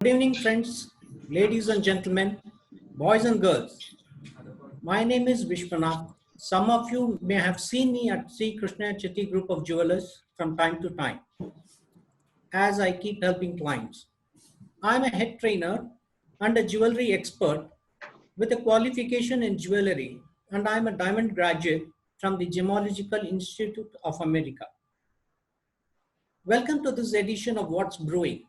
Good evening, friends, ladies and gentlemen, boys and girls. My name is Vishwanath. Some of you may have seen me at Sri Krishniah Chetty group of jewelers from time to time as I keep helping clients. I'm a head trainer and a jewelry expert with a qualification in jewelry, and I'm a diamond graduate from the Gemological Institute of America. Welcome to this edition of What's Brewing.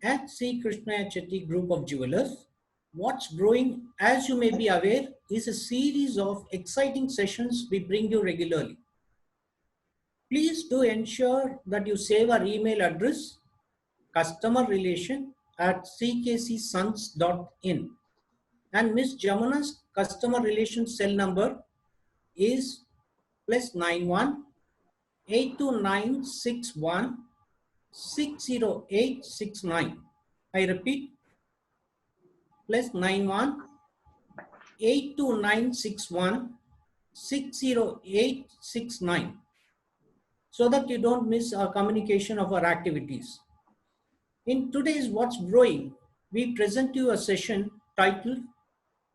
At Sri Krishniah Chetty Group of Jewelers, What's Brewing, as you may be aware, is a series of exciting sessions we bring you regularly. Please do ensure that you save our email address, customerrelation@cksons.in, and Ms. Jamuna's customer relations cell number is +91 82961 60869. I repeat, +91 82961 60869, so that you don't miss our communication of our activities. In today's What's Brewing, we present you a session titled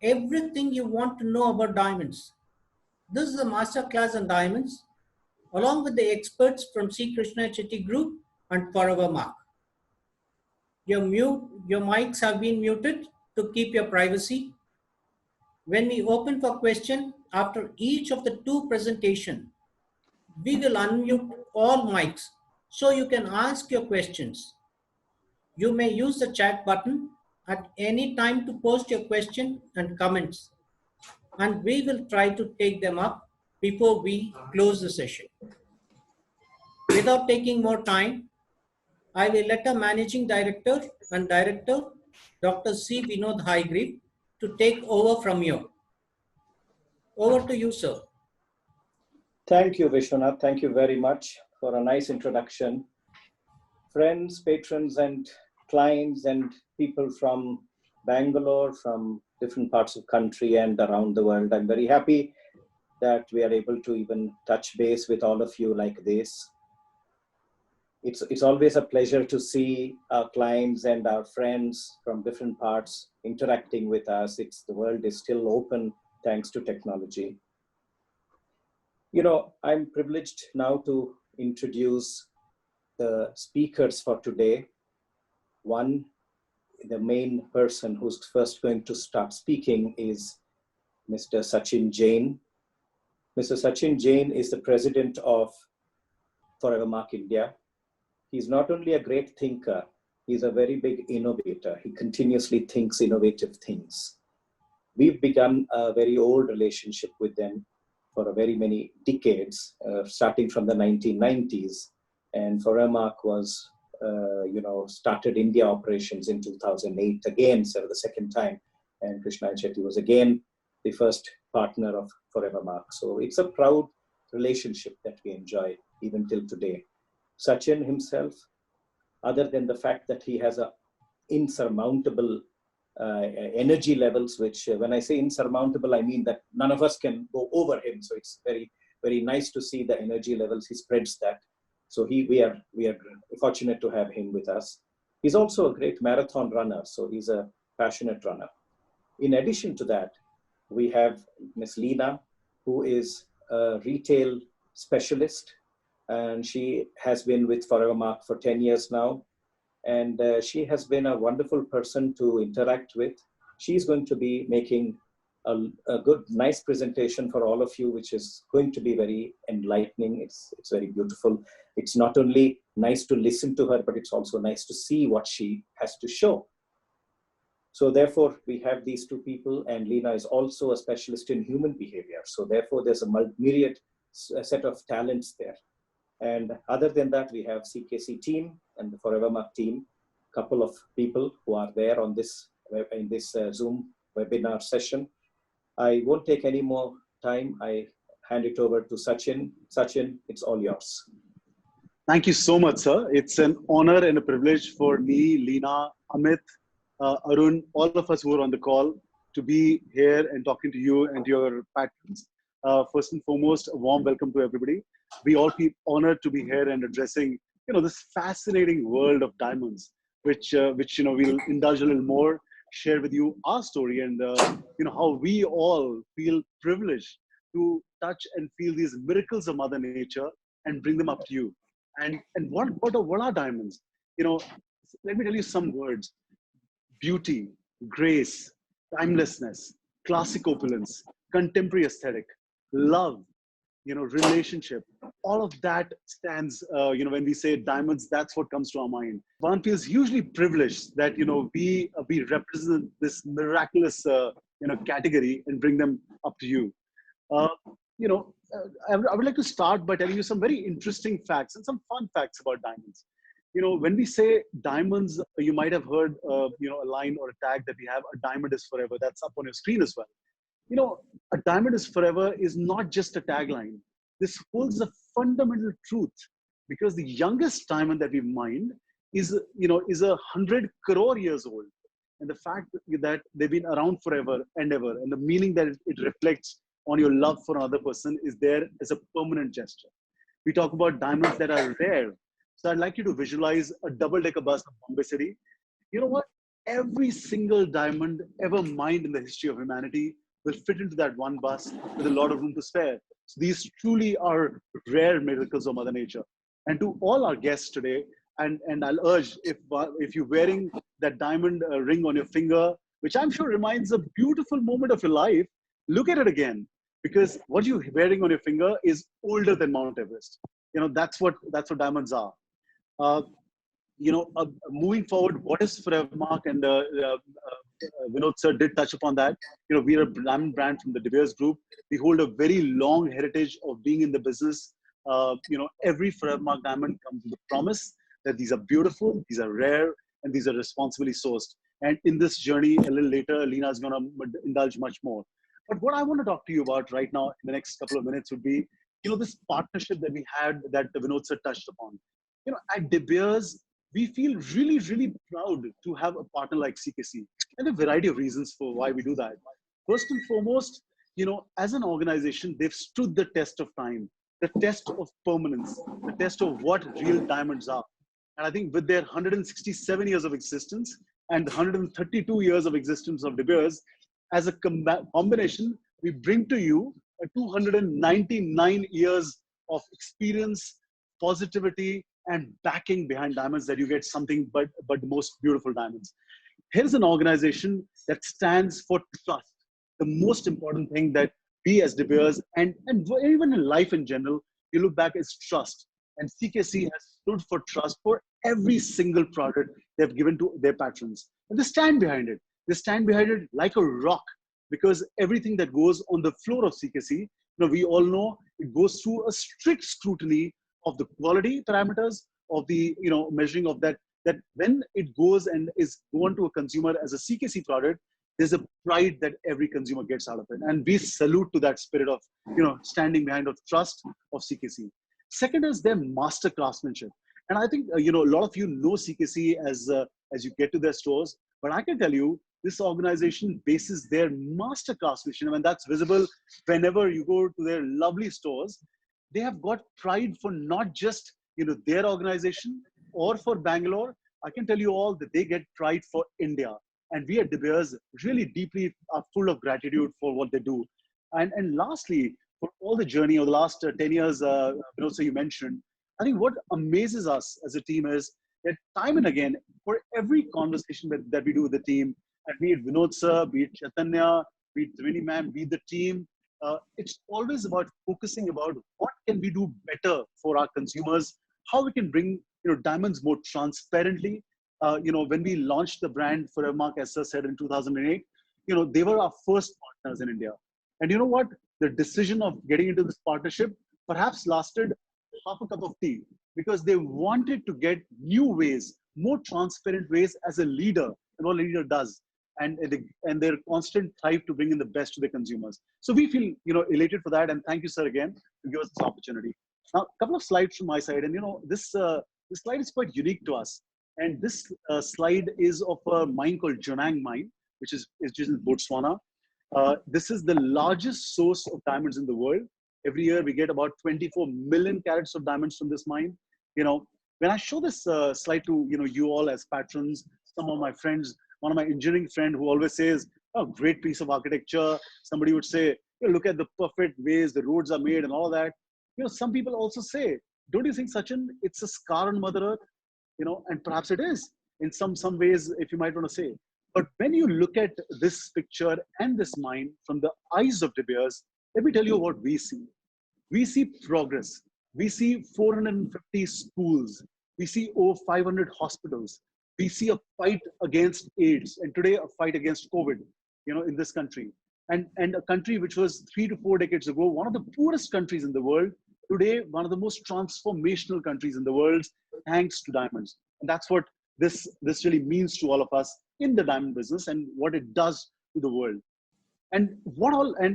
Everything You Want to Know About Diamonds. This is a masterclass on diamonds, along with the experts from Sri Krishniah Chetty Group and Forever Mark. Your mics have been muted to keep your privacy. When we open for question after each of the two presentations, we will unmute all mics so you can ask your questions. You may use the chat button at any time to post your question and comments, and we will try to take them up before we close the session. Without taking more time, I will let our Managing Director and Director, Dr. C. Vinod Haigreve, to take over from you. Over to you, sir. Thank you, Vishwanath. Thank you very much for a nice introduction. Friends, patrons, and clients and people from Bangalore, from different parts of country and around the world, I'm very happy that we are able to even touch base with all of you like this. It's always a pleasure to see our clients and our friends from different parts interacting with us. The world is still open thanks to technology. You know, I'm privileged now to introduce the speakers for today. One, the main person who's first going to start speaking is Mr. Sachin Jain. Mr. Sachin Jain is the president of Forever Mark India. He's not only a great thinker, he's a very big innovator. He continuously thinks innovative things. We've begun a very old relationship with them for a very many decades, starting from the 1990s. And Forever Mark was, started India operations in 2008, again, so the second time. And Krishniah Chetty was again the first partner of Forever Mark. So it's a proud relationship that we enjoy even till today. Sachin himself, other than the fact that he has a insurmountable energy levels, which when I say insurmountable, I mean that none of us can go over him. So it's very, very nice to see the energy levels. He spreads that. So we are fortunate to have him with us. He's also a great marathon runner. So he's a passionate runner. In addition to that, we have Miss Leena, who is a retail specialist. And she has been with Forever Mark for 10 years now. And she has been a wonderful person to interact with. She's going to be making a good, nice presentation for all of you, which is going to be very enlightening. It's very beautiful. It's not only nice to listen to her, but it's also nice to see what she has to show. So therefore, we have these two people, and Leena is also a specialist in human behavior. So therefore, there's a myriad set of talents there. And other than that, we have CKC team and the Forever Mark team, couple of people who are there on this in this Zoom webinar session. I won't take any more time. I hand it over to Sachin. Sachin, it's all yours. Thank you so much, sir. It's an honor and a privilege for me, Leena, Amit, Arun, all of us who are on the call to be here and talking to you and your patrons. First and foremost, a warm welcome to everybody. We all feel honored to be here and addressing, this fascinating world of diamonds. which we'll indulge a little more, share with you our story, and how we all feel privileged to touch and feel these miracles of Mother Nature and bring them up to you. And what are diamonds? Let me tell you some words: beauty, grace, timelessness, classic opulence, contemporary aesthetic, love, relationship. All of that stands, when we say diamonds, that's what comes to our mind. One feels hugely privileged that, we represent this miraculous, category and bring them up to you. Uh, I would like to start by telling you some very interesting facts and some fun facts about diamonds. When we say diamonds, you might have heard, a line or a tag that we have: a diamond is forever. That's up on your screen as well. A diamond is forever is not just a tagline. This holds a fundamental truth, because the youngest diamond that we mined is 100 crore years old. And the fact that they've been around forever and ever, and the meaning that it reflects on your love for another person is there as a permanent gesture. We talk about diamonds that are rare. So I'd like you to visualize a double-decker bus of Bombay City. You know what? Every single diamond ever mined in the history of humanity will fit into that one bus with a lot of room to spare. So these truly are rare miracles of Mother Nature. And to all our guests today, and I'll urge, if you're wearing that diamond ring on your finger, which I'm sure reminds a beautiful moment of your life, look at it again, because what you're wearing on your finger is older than Mount Everest. That's what diamonds are. Moving forward, what is forever, Mark? And Vinod sir did touch upon that. We are a diamond brand from the De Beers Group. We hold a very long heritage of being in the business. Every Forever Mark diamond comes with a promise that these are beautiful, these are rare, and these are responsibly sourced. And in this journey, a little later, Lena is going to indulge much more. But what I want to talk to you about right now in the next couple of minutes would be, this partnership that we had that Vinod sir touched upon. At De Beers, we feel really, really proud to have a partner like CKC, and a variety of reasons for why we do that. First and foremost, as an organization, they've stood the test of time, the test of permanence, the test of what real diamonds are. And I think with their 167 years of existence and 132 years of existence of De Beers, as a combination, we bring to you a 299 years of experience, positivity, and backing behind diamonds, that you get something but the most beautiful diamonds. Here's an organization that stands for trust. The most important thing that we as De Beers, and even in life in general, you look back as trust. And CKC has stood for trust for every single product they've given to their patrons. And they stand behind it. They stand behind it like a rock, because everything that goes on the floor of CKC, we all know it goes through a strict scrutiny of the quality parameters of the measuring of that when it goes and is going to a consumer as a CKC product, there's a pride that every consumer gets out of it, and we salute to that spirit of standing behind of trust of CKC. Second is their master craftsmanship, and I think a lot of you know CKC as you get to their stores, but I can tell you this organization bases their master craftsmanship, and that's visible whenever you go to their lovely stores. They have got pride for not just their organization or for Bangalore. I can tell you all that they get pride for India, and we at De Beers really deeply are full of gratitude for what they do. And lastly, for all the journey of the last 10 years, so you mentioned, I think what amazes us as a team is that time and again, for every conversation that we do with the team, and be it Vinod sir, be it Chaitanya, be it Triveni ma'am, be it the team, it's always about focusing about what can we do better for our consumers, how we can bring diamonds more transparently. When we launched the brand Forever Mark, as sir said, in 2008, they were our first partners in India. And you know what? The decision of getting into this partnership perhaps lasted half a cup of tea, because they wanted to get new ways, more transparent ways as a leader, and what a leader does. And their constant drive to bring in the best to the consumers. So we feel elated for that, and thank you, sir, again, to give us this opportunity. Now, a couple of slides from my side, and this slide is quite unique to us. And this slide is of a mine called Jonang Mine, which is in Botswana. This is the largest source of diamonds in the world. Every year we get about 24 million carats of diamonds from this mine. When I show this slide to you all as patrons, some of my friends, one of my engineering friend who always says, "Oh, great piece of architecture." Somebody would say, "Look at the perfect ways the roads are made and all that." Some people also say, "Don't you think, Sachin, it's a scar on Mother Earth?" And perhaps it is in some ways, if you might want to say. But when you look at this picture and this mine from the eyes of De Beers, let me tell you what we see. We see progress. We see 450 schools. We see over 500 hospitals. We see a fight against AIDS, and today a fight against COVID, in this country. And a country which was 3 to 4 decades ago, one of the poorest countries in the world, today one of the most transformational countries in the world, thanks to diamonds. And that's what this really means to all of us in the diamond business and what it does to the world. And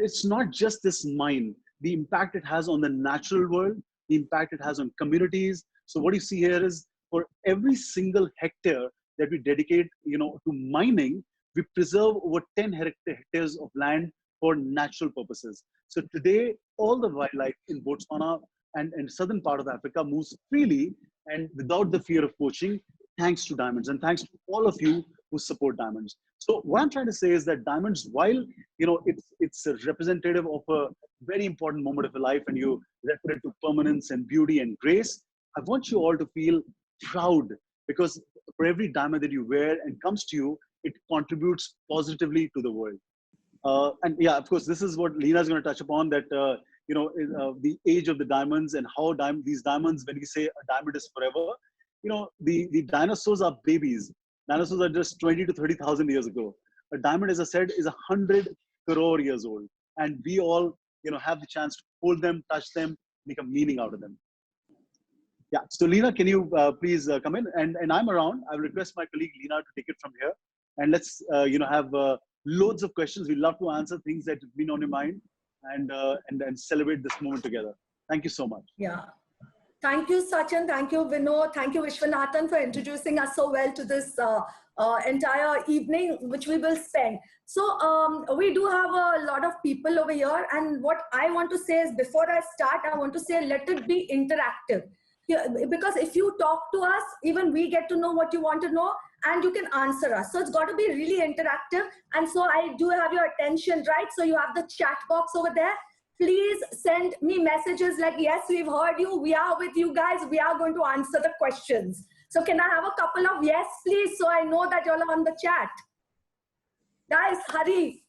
it's not just this mine, the impact it has on the natural world, the impact it has on communities. So what you see here is for every single hectare that we dedicate, to mining, we preserve over 10 hectares of land for natural purposes. So today, all the wildlife in Botswana and southern part of Africa moves freely and without the fear of poaching, thanks to diamonds and thanks to all of you who support diamonds. So what I'm trying to say is that diamonds, while it's a representative of a very important moment of your life, and you refer it to permanence and beauty and grace, I want you all to feel proud, because for every diamond that you wear and comes to you, it contributes positively to the world. And yeah, of course, this is what Lena is going to touch upon, that the age of the diamonds and how these diamonds, when we say a diamond is forever, the dinosaurs are babies. Dinosaurs are just 20 to 30,000 years ago. A diamond, as I said, is 100 crore years old. And we all, have the chance to hold them, touch them, make a meaning out of them. Yeah, so Lena, can you please come in? And I'm around. I'll request my colleague Lena to take it from here. And let's, have loads of questions. We'd love to answer things that have been on your mind and celebrate this moment together. Thank you so much. Yeah. Thank you, Sachin. Thank you, Vinod. Thank you, Vishwanathan, for introducing us so well to this entire evening, which we will spend. So we do have a lot of people over here. And what I want to say is, before I start, I want to say, let it be interactive. Yeah, because if you talk to us, even we get to know what you want to know, and you can answer us. So it's got to be really interactive. And so I do have your attention, right? So you have the chat box over there. Please send me messages like, yes, we've heard you. We are with you guys. We are going to answer the questions. So can I have a couple of yes, please? So I know that you're on the chat. Guys, hurry.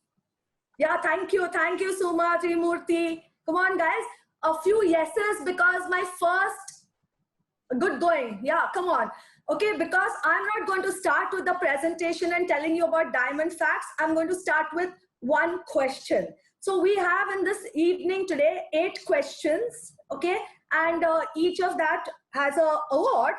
Yeah, thank you. Thank you so much, Murthy. Come on, guys. A few yeses, because my first, good going. Yeah, come on. Okay, because I'm not going to start with the presentation and telling you about diamond facts. I'm going to start with one question. So we have in this evening today 8 questions, okay? And each of that has an award,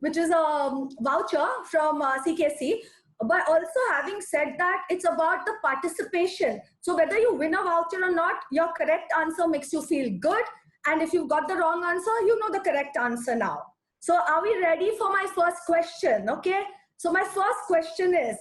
which is a voucher from CKC. But also, having said that, it's about the participation. So whether you win a voucher or not, your correct answer makes you feel good. And if you've got the wrong answer, you know the correct answer now. So are we ready for my first question? Okay. So my first question is,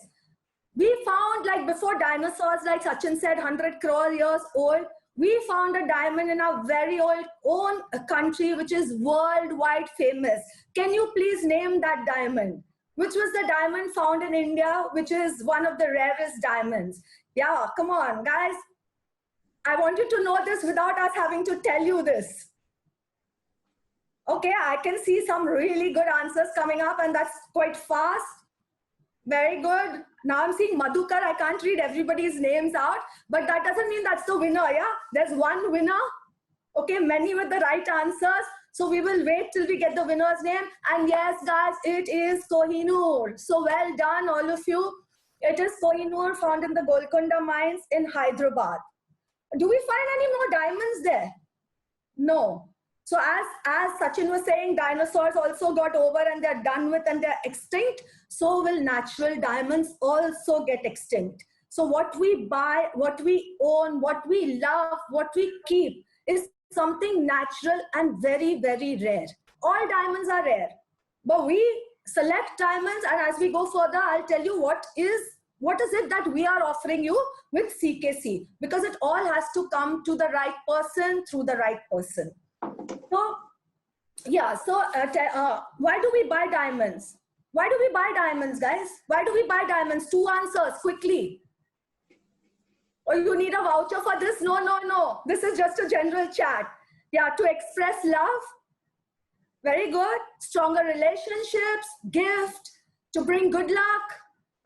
we found, like before dinosaurs, like Sachin said, 100 crore years old, we found a diamond in our very own country, which is worldwide famous. Can you please name that diamond? Which was the diamond found in India, which is one of the rarest diamonds? Yeah, come on, guys. I want you to know this without us having to tell you this. Okay, I can see some really good answers coming up, and that's quite fast. Very good. Now I'm seeing Madhukar. I can't read everybody's names out, but that doesn't mean that's the winner, yeah? There's one winner. Okay, many with the right answers. So we will wait till we get the winner's name. And yes, guys, it is Kohinoor. So well done, all of you. It is Kohinoor, found in the Golconda mines in Hyderabad. Do we find any more diamonds there? No. So as Sachin was saying, dinosaurs also got over and they're done with and they're extinct. So will natural diamonds also get extinct. So what we buy, what we own, what we love, what we keep is something natural and very, very rare. All diamonds are rare, but we select diamonds, and as we go further, I'll tell you what is it that we are offering you with CKC, because it all has to come to the right person through the right person. So Yeah, so why do we buy diamonds? Why do we buy diamonds, guys? Why do we buy diamonds? 2 answers, quickly. Or you need a voucher for this? No, no, no. This is just a general chat. Yeah, to express love. Very good. Stronger relationships, gift, to bring good luck.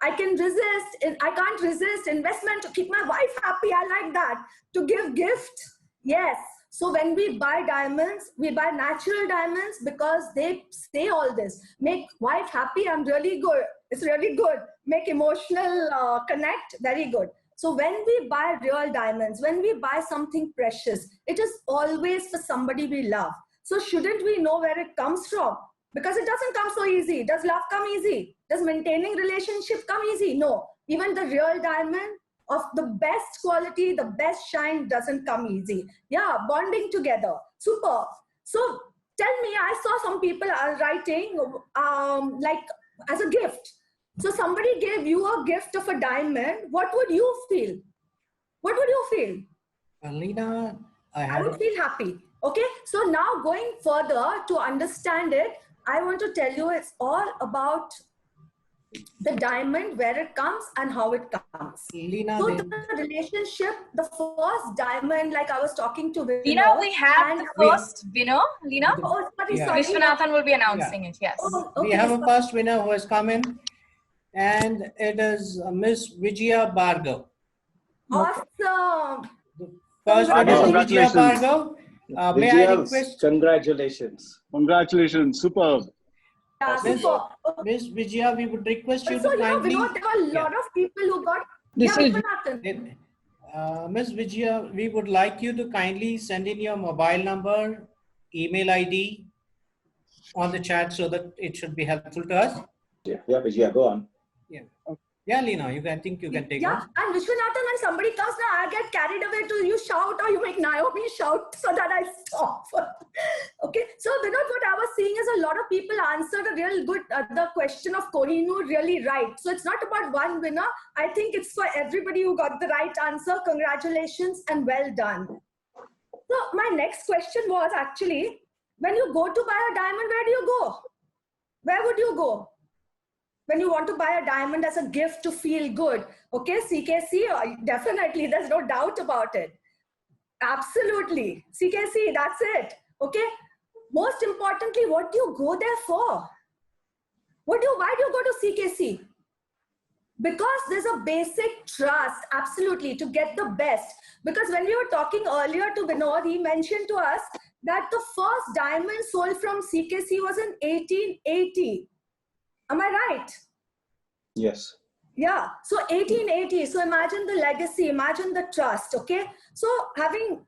I can't resist investment to keep my wife happy. I like that. To give gift. Yes. So when we buy diamonds, we buy natural diamonds because they say all this. Make wife happy. I'm really good. It's really good. Make emotional connect. Very good. So when we buy real diamonds, when we buy something precious, it is always for somebody we love. So shouldn't we know where it comes from? Because it doesn't come so easy. Does love come easy? Does maintaining relationship come easy? No. Even the real diamond of the best quality, the best shine doesn't come easy. Yeah, bonding together. Super. So tell me, I saw some people are writing like as a gift. So somebody gave you a gift of a diamond. What would you feel? What would you feel? Lena, I would feel happy. Okay, so now going further to understand it, I want to tell you it's all about the diamond, where it comes and how it comes. Lena, so the relationship, the first diamond, like I was talking to Vinod, Lena, we have the first winner. Lena, oh, sorry, Yeah. sorry. Vishwanathan will be announcing it. Yes. Oh, okay. we have a first winner who has come in, and it is Miss Vijaya Bhargav. Awesome. First winner is Vijaya Congratulations. Bhargav. May I Vijaya, request congratulations. Congratulations. Superb. Yeah, Miss, super. Miss Vijaya, we would request you Also, to you know, kindly. Vinod, there were a lot of people who got. This yeah, is- Vishwanathan. Miss Vijaya, we would like you to kindly send in your mobile number, email ID on the chat so that it should be helpful to us. Yeah, Vijaya, go on. Yeah, Lena, I think you can take Yeah, on. and Vishwanathan, when somebody comes now, I get carried away to you shout or you make Naomi shout so that I stop. Okay, so Vinod, what I was seeing is a lot of people answered a real good the question of Kohinoor really right. So it's not about one winner. I think it's for everybody who got the right answer. Congratulations and well done. So my next question was actually, when you go to buy a diamond, where do you go? Where would you go? When you want to buy a diamond as a gift to feel good, okay, CKC, definitely, there's no doubt about it. Absolutely, CKC, that's it, okay? Most importantly, what do you go there for? Why do you go to CKC? Because there's a basic trust, absolutely, to get the best. Because when we were talking earlier to Vinod, he mentioned to us that the first diamond sold from CKC was in 1880. Am I right? Yes. Yeah, so 1880. So imagine the legacy, imagine the trust, okay? So having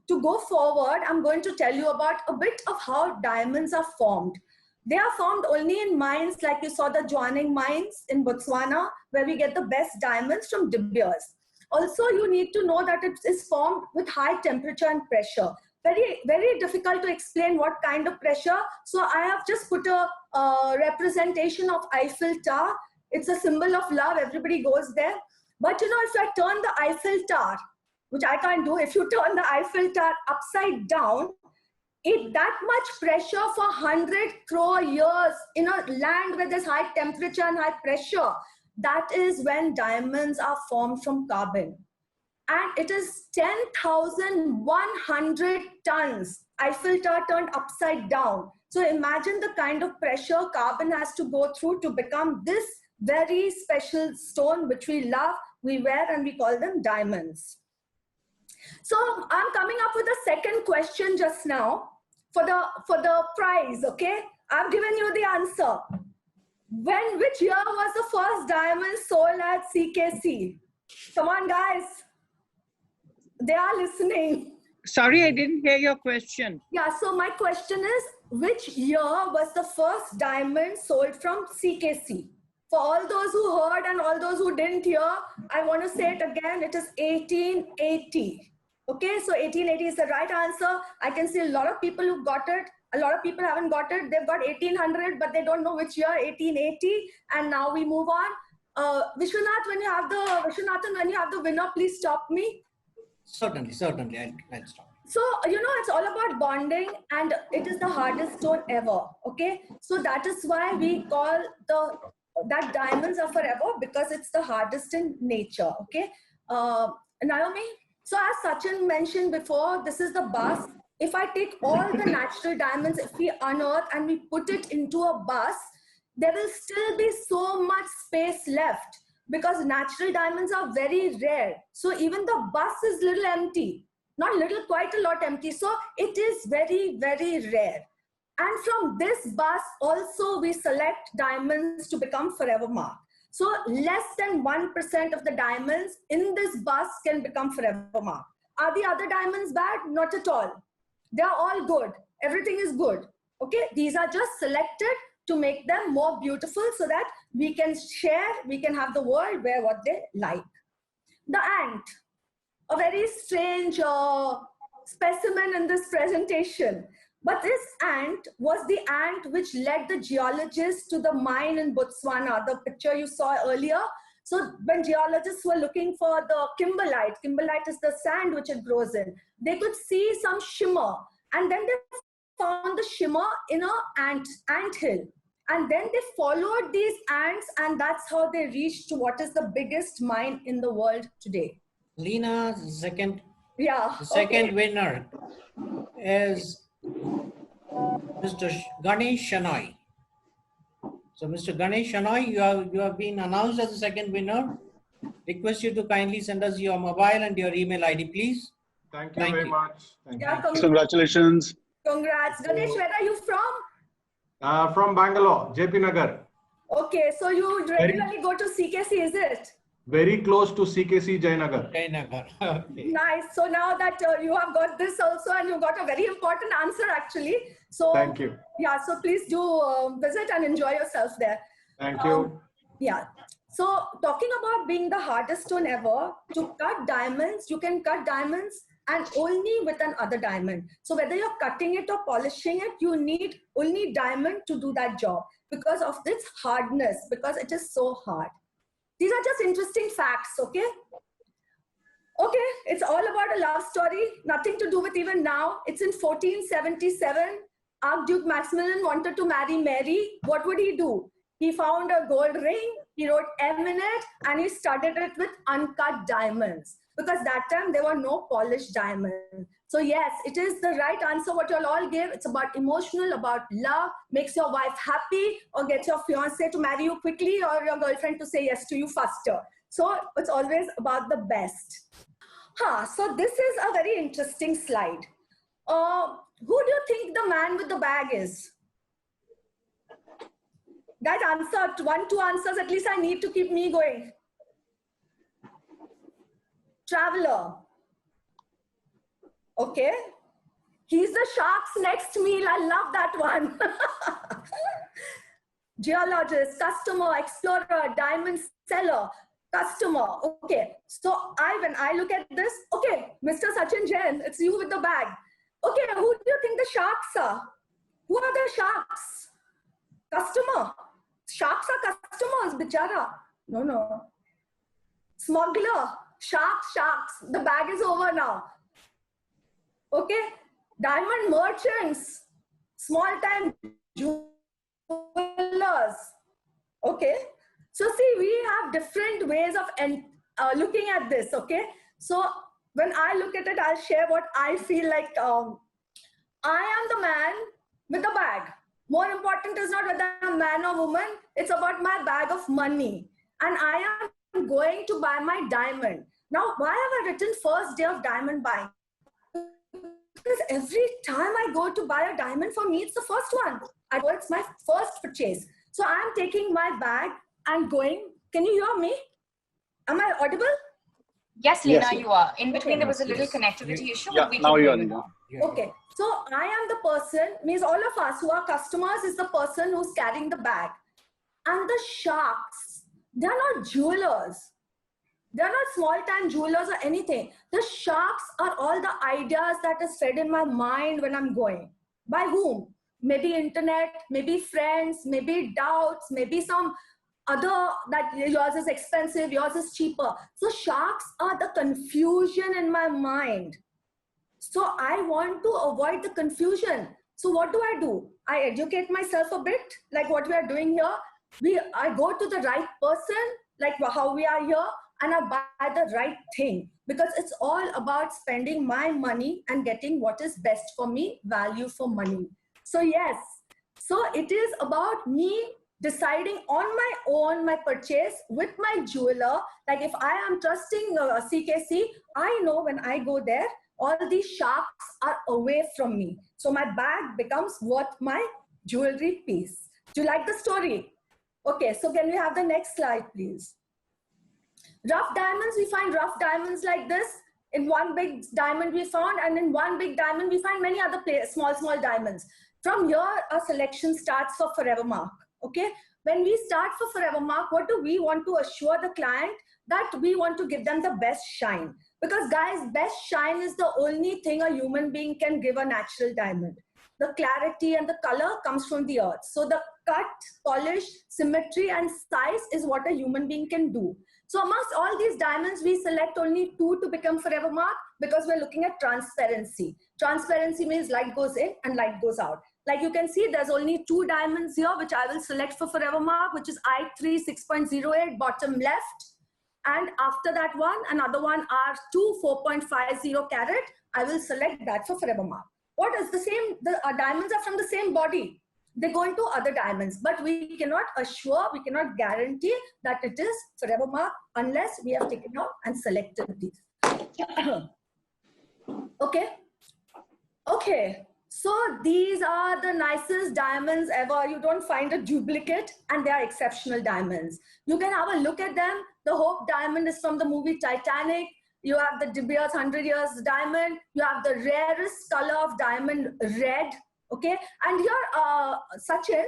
to go forward, I'm going to tell you about a bit of how diamonds are formed. They are formed only in mines, like you saw the Joanning mines in Botswana, where we get the best diamonds from De Beers. Also, you need to know that it is formed with high temperature and pressure. Very, very difficult to explain what kind of pressure. So I have just put a representation of Eiffel Tower. It's a symbol of love. Everybody goes there. But you know, if I turn the Eiffel Tower, which I can't do, if you turn the Eiffel Tower upside down, that much pressure for 100 crore years in a land where there's high temperature and high pressure, that is when diamonds are formed from carbon. And it is 10,100 tons. Eiffel Tower turned upside down. So imagine the kind of pressure carbon has to go through to become this very special stone, which we love, we wear, and we call them diamonds. So I'm coming up with a second question just now for the prize, okay? I've given you the answer. Which year was the first diamond sold at CKC? Come on, guys. They are listening. Sorry, I didn't hear your question. Yeah, so my question is, which year was the first diamond sold from CKC? For all those who heard and all those who didn't hear, I want to say it again, it is 1880. Okay, so 1880 is the right answer. I can see a lot of people who got it. A lot of people haven't got it. They've got 1800, but they don't know which year, 1880. And now we move on. Vishwanath, when you have the winner, please stop me. Certainly, I'll stop. So, it's all about bonding, and it is the hardest stone ever. Okay. So that is why we call that diamonds are forever, because it's the hardest in nature. Okay. Naomi, so as Sachin mentioned before, this is the bus. If I take all the natural diamonds, if we unearth and we put it into a bus, there will still be so much space left, because natural diamonds are very rare. So even the bus is little empty. Not little, quite a lot empty. So it is very, very rare. And from this bus also we select diamonds to become forever mark. So less than 1% of the diamonds in this bus can become forever mark. Are the other diamonds bad? Not at all. They are all good. Everything is good. Okay, these are just selected to make them more beautiful so that we can share, we can have the world wear what they like. The ant. A very strange specimen in this presentation. But this ant was the ant which led the geologists to the mine in Botswana, the picture you saw earlier. So when geologists were looking for the kimberlite is the sand which it grows in, they could see some shimmer. And then they found the shimmer in an ant hill. And then they followed these ants, and that's how they reached to what is the biggest mine in the world today. Lena, the second winner is Mr. Ganesh Shenoy. So Mr. Ganesh Shenoy, you have been announced as the second winner. Request you to kindly send us your mobile and your email ID, please. Thank you very much. Thank you. Congratulations. Congrats. Ganesh, where are you from? From Bangalore, JP Nagar. Okay, so you regularly go to CKC, is it? Very close to CKC Jayanagar. Okay. Nice. So now that you have got this also, and you got a very important answer actually. So thank you. Yeah, so please do visit and enjoy yourself there. Thank you. Yeah. So talking about being the hardest stone ever, to cut diamonds, you can cut diamonds and only with another diamond. So whether you're cutting it or polishing it, you need only diamond to do that job because of its hardness, because it is so hard. These are just interesting facts, okay? Okay, it's all about a love story, nothing to do with even now. It's in 1477. Archduke Maximilian wanted to marry Mary. What would he do? He found a gold ring, he wrote M in it, and he studded it with uncut diamonds. Because that time there were no polished diamonds. So yes, it is the right answer what you'll all give. It's about emotional, about love, makes your wife happy, or gets your fiancé to marry you quickly, or your girlfriend to say yes to you faster. So it's always about the best. So this is a very interesting slide. Who do you think the man with the bag is? Guys, answer 1, 2 answers. At least I need to keep me going. Traveler. Okay. He's the sharks next meal. I love that one. Geologist, customer, explorer, diamond seller, customer. Okay. So when I look at this, okay, Mr. Sachin Jain, it's you with the bag. Okay, who do you think the sharks are? Who are the sharks? Customer. Sharks are customers, bichara. No. Smuggler. Sharks. The bag is over now. Okay. Diamond merchants. Small-time jewelers. Okay. So see, we have different ways of looking at this. Okay. So when I look at it, I'll share what I feel like. I am the man with the bag. More important is not whether I'm man or woman. It's about my bag of money. And I am going to buy my diamond. Now, why have I written first day of diamond buying? Because every time I go to buy a diamond, for me, it's the first one. It's my first purchase. So I'm taking my bag and going. Can you hear me? Am I audible? Yes, Lena, Yes. you are. In between, Okay. there was a little connectivity issue. Yeah, but we now can you hear are. you now. Okay, so I am the person, means all of us who are customers is the person who's carrying the bag. And the sharks, they're not jewelers. They're not small-time jewelers or anything. The sharks are all the ideas that is fed in my mind when I'm going. By whom? Maybe internet, maybe friends, maybe doubts, maybe some other that yours is expensive, yours is cheaper. So sharks are the confusion in my mind. So I want to avoid the confusion. So what do? I educate myself a bit, like what we are doing here. I go to the right person, like how we are here, and I buy the right thing, because it's all about spending my money and getting what is best for me, value for money. So yes, so it is about me deciding on my own my purchase with my jeweler. Like if I am trusting CKC, I know when I go there, all these sharks are away from me. So my bag becomes worth my jewelry piece. Do you like the story? Okay, so can we have the next slide, please? Rough diamonds, we find rough diamonds like this. In one big diamond we found, and in one big diamond we find many other small diamonds. From here, our selection starts for Forever Mark. Okay, when we start for Forever Mark, what do we want to assure the client? That we want to give them the best shine. Because guys, best shine is the only thing a human being can give a natural diamond. The clarity and the color comes from the earth. So the cut, polish, symmetry and size is what a human being can do. So amongst all these diamonds, we select only 2 to become Forever Mark, because we're looking at transparency. Transparency means light goes in and light goes out. Like you can see, there's only 2 diamonds here, which I will select for Forever Mark, which is I3 6.08, bottom left. And after that one, another one R2 4.50 carat, I will select that for Forever Mark. What is the same? The diamonds are from the same body. They go into other diamonds, but we cannot assure, we cannot guarantee that it is Forever Mark unless we have taken out and selected these. Okay. Okay. So these are the nicest diamonds ever. You don't find a duplicate, and they are exceptional diamonds. You can have a look at them. The Hope diamond is from the movie Titanic. You have the De Beers 100 years diamond. You have the rarest color of diamond, red. Okay, and here, Sachin,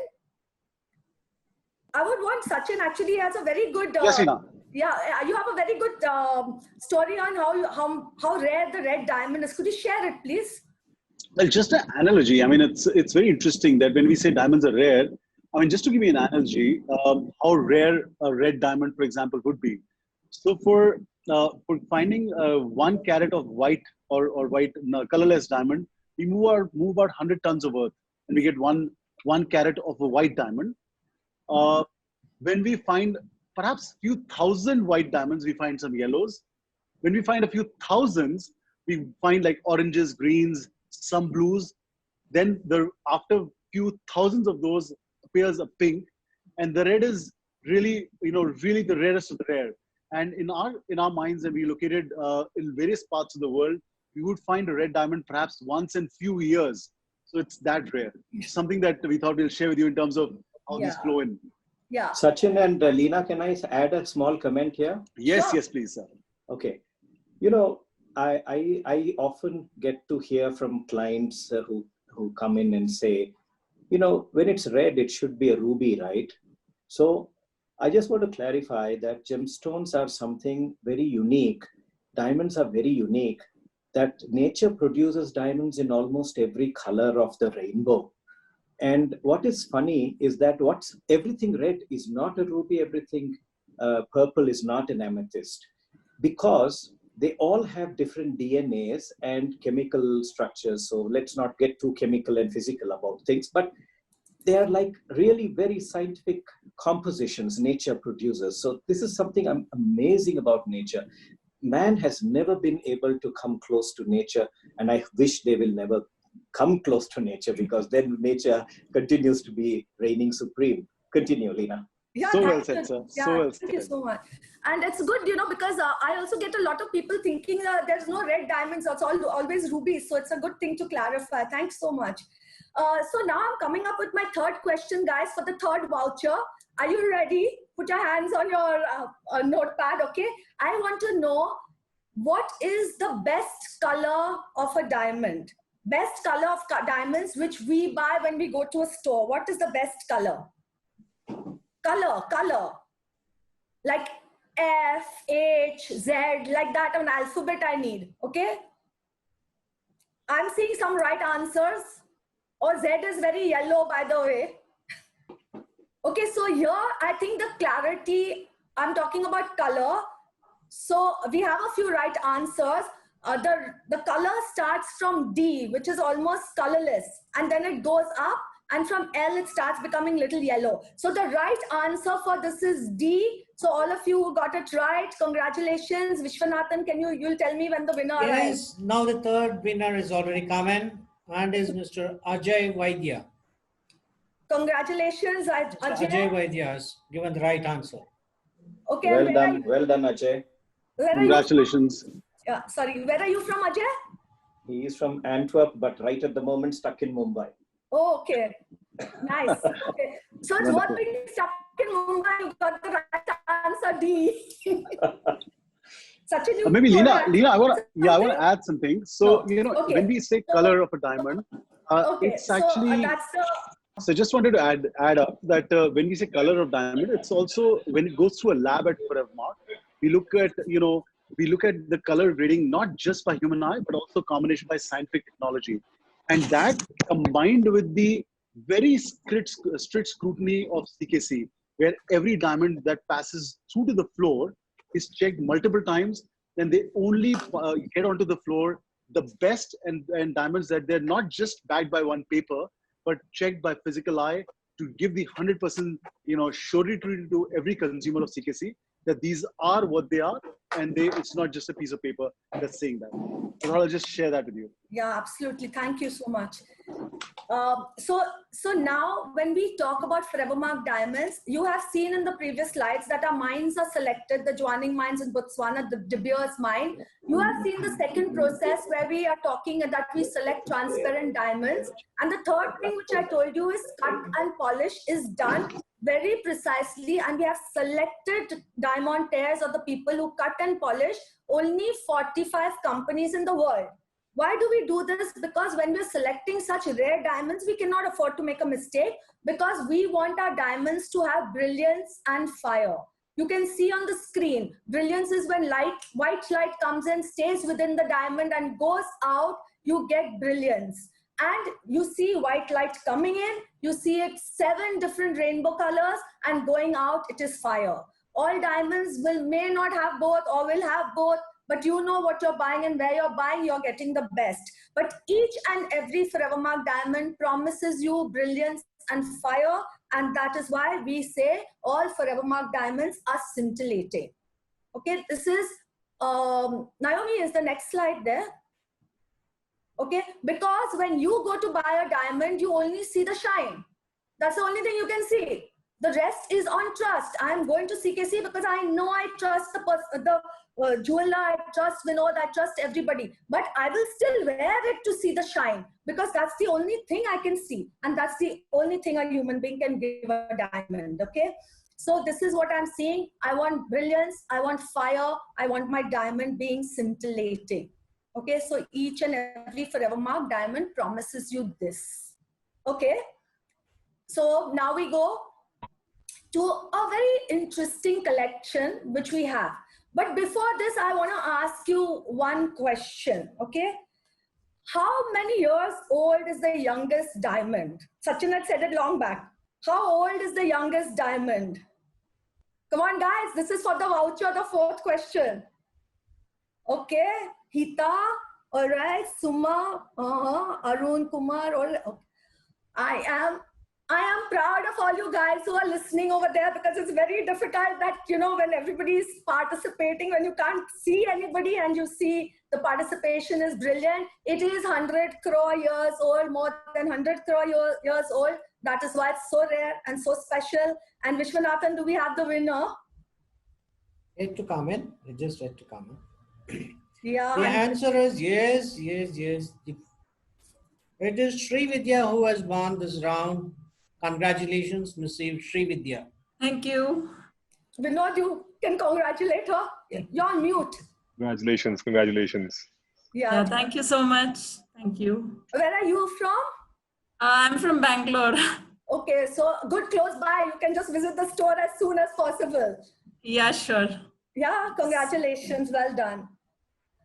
I would want Sachin, actually has a very good, Yes, Ina. yeah, you have a very good story on how rare the red diamond is. Could you share it, please? Well, just an analogy. I mean, it's very interesting that when we say diamonds are rare, I mean, just to give you an analogy, how rare a red diamond, for example, would be. So for finding 1 carat of white or white colorless diamond, we move about 100 tons of earth, and we get one carat of a white diamond. When we find perhaps few thousand white diamonds, we find some yellows. When we find a few thousands, we find like oranges, greens, some blues. Then after few thousands of those appears a pink, and the red is really, really the rarest of the rare. And in our minds, and we located in various parts of the world, we would find a red diamond perhaps once in few years. So it's that rare. Something that we thought we'll share with you in terms of how these flow in. Yeah. Sachin and Leena, can I add a small comment here? Yes, Sure. yes, please, sir. Okay. I often get to hear from clients who come in and say, when it's red, it should be a ruby, right? So I just want to clarify that gemstones are something very unique. Diamonds are very unique, that nature produces diamonds in almost every color of the rainbow. And what is funny is that everything red is not a ruby, everything purple is not an amethyst, because they all have different DNAs and chemical structures. So let's not get too chemical and physical about things, but they are like really very scientific compositions nature produces. So this is something amazing about nature. Man has never been able to come close to nature, and I wish they will never come close to nature, because then nature continues to be reigning supreme. Continue, Leena. Yeah, So well said, sir. Yeah, So well thank you said. so much. And it's good, because I also get a lot of people thinking there's no red diamonds, it's always rubies. So it's a good thing to clarify. Thanks so much. So now I'm coming up with my third question, guys, for the third voucher. Are you ready? Put your hands on your notepad, okay? I want to know, what is the best color of a diamond? Best color of diamonds which we buy when we go to a store. What is the best color? Color. Like F, H, Z, like that, an alphabet I need, okay? I'm seeing some right answers. Or Z is very yellow, by the way. Okay, so here I think the clarity, I'm talking about color. So we have a few right answers. the color starts from D, which is almost colorless, and then it goes up, and from L it starts becoming little yellow. So the right answer for this is D. So all of you got it right. Congratulations. Vishwanathan, you'll tell me when the winner arrives? Yes, now the third winner is already come in, and is Mr. Ajay Vaidya. Congratulations, Ajay. Ajay Vaidya has given the right answer. Okay. Well done, Ajay. Congratulations. Yeah, sorry, where are you from, Ajay? He is from Antwerp, but right at the moment stuck in Mumbai. Oh, okay. Nice. Okay. So it's worth being stuck in Mumbai. You got the right answer, D. Maybe Leena, I want to add something. So, when we say color of a diamond, it's actually, so just wanted to add up that when we say color of diamond, it's also when it goes through a lab at Forevermark, we look at, the color grading, not just by human eye, but also combination by scientific technology. And that combined with the very strict scrutiny of CKC, where every diamond that passes through to the floor is checked multiple times, then they only get onto the floor the best and diamonds that they're not just bagged by one paper, but checked by physical eye to give the 100% surety to every consumer of CKC that these are what they are, and it's not just a piece of paper that's saying that. So I'll just share that with you. Yeah, absolutely. Thank you so much. So now when we talk about Forevermark diamonds, you have seen in the previous slides that our mines are selected, the Joanning mines in Botswana, the De Beers mine. You have seen the second process where we are talking that we select transparent diamonds. And the third thing which I told you is cut and polish is done very precisely, and we have selected diamantaires or the people who cut and polish only 45 companies in the world. Why do we do this? Because when we're selecting such rare diamonds, we cannot afford to make a mistake, because we want our diamonds to have brilliance and fire. You can see on the screen, brilliance is when white light comes in, stays within the diamond and goes out, you get brilliance. And you see white light coming in, you see it 7 different rainbow colors, and going out, it is fire. All diamonds may not have both or will have both, but you know what you're buying and where you're buying, you're getting the best. But each and every Forevermark diamond promises you brilliance and fire, and that is why we say all Forevermark diamonds are scintillating. Okay, this is, Naomi, is the next slide there? Okay, because when you go to buy a diamond, you only see the shine. That's the only thing you can see. The rest is on trust. I'm going to CKC because I know I trust the jeweler, I trust Vinod, I trust everybody. But I will still wear it to see the shine, because that's the only thing I can see. And that's the only thing a human being can give a diamond, okay? So this is what I'm seeing. I want brilliance, I want fire, I want my diamond being scintillating. Okay, so each and every Forevermark diamond promises you this. Okay, so now we go to a very interesting collection which we have. But before this, I want to ask you one question, okay? How many years old is the youngest diamond? Sachin had said it long back. How old is the youngest diamond? Come on, guys, this is for the voucher, the 4th question. Okay, Hita, all right, Suma, Arun, Kumar, all. Okay. I am proud of all you guys who are listening over there, because it's very difficult that, when everybody's participating, when you can't see anybody and you see the participation is brilliant. It is 100 crore years old, more than 100 crore years old. That is why it's so rare and so special. And Vishwanathan, do we have the winner? Yet to come in. It just yet to come in. Yeah. The answer is yes. It is Srividya who has won this round. Congratulations, Ms. Srividya. Thank you. Vinod, you can congratulate her. You're on mute. Congratulations. Yeah. Thank you so much. Thank you. Where are you from? I'm from Bangalore. Okay, so good, close by. You can just visit the store as soon as possible. Yeah, sure. Yeah, congratulations. Well done.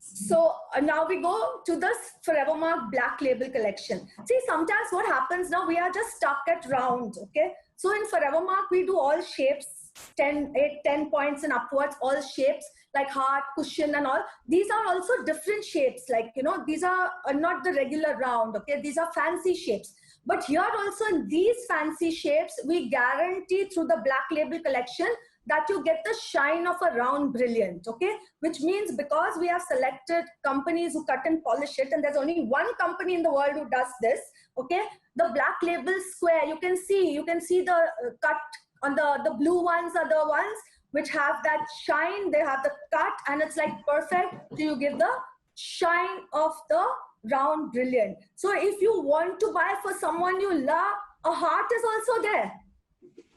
So now we go to this Forevermark Black Label collection. See, sometimes what happens now, we are just stuck at round, okay? So in Forevermark, we do all shapes. 10 points and upwards, all shapes like heart, cushion and all. These are also different shapes, like, you know, these are not the regular round, okay? These are fancy shapes. But here also in these fancy shapes, we guarantee through the Black Label collection that you get the shine of a round brilliant, okay? Which means because we have selected companies who cut and polish it, and there's only one company in the world who does this, okay? The Black Label square, you can see the cut on the blue ones are the ones which have that shine, they have the cut, and it's like perfect to give the shine of the round brilliant. So if you want to buy for someone you love, a heart is also there.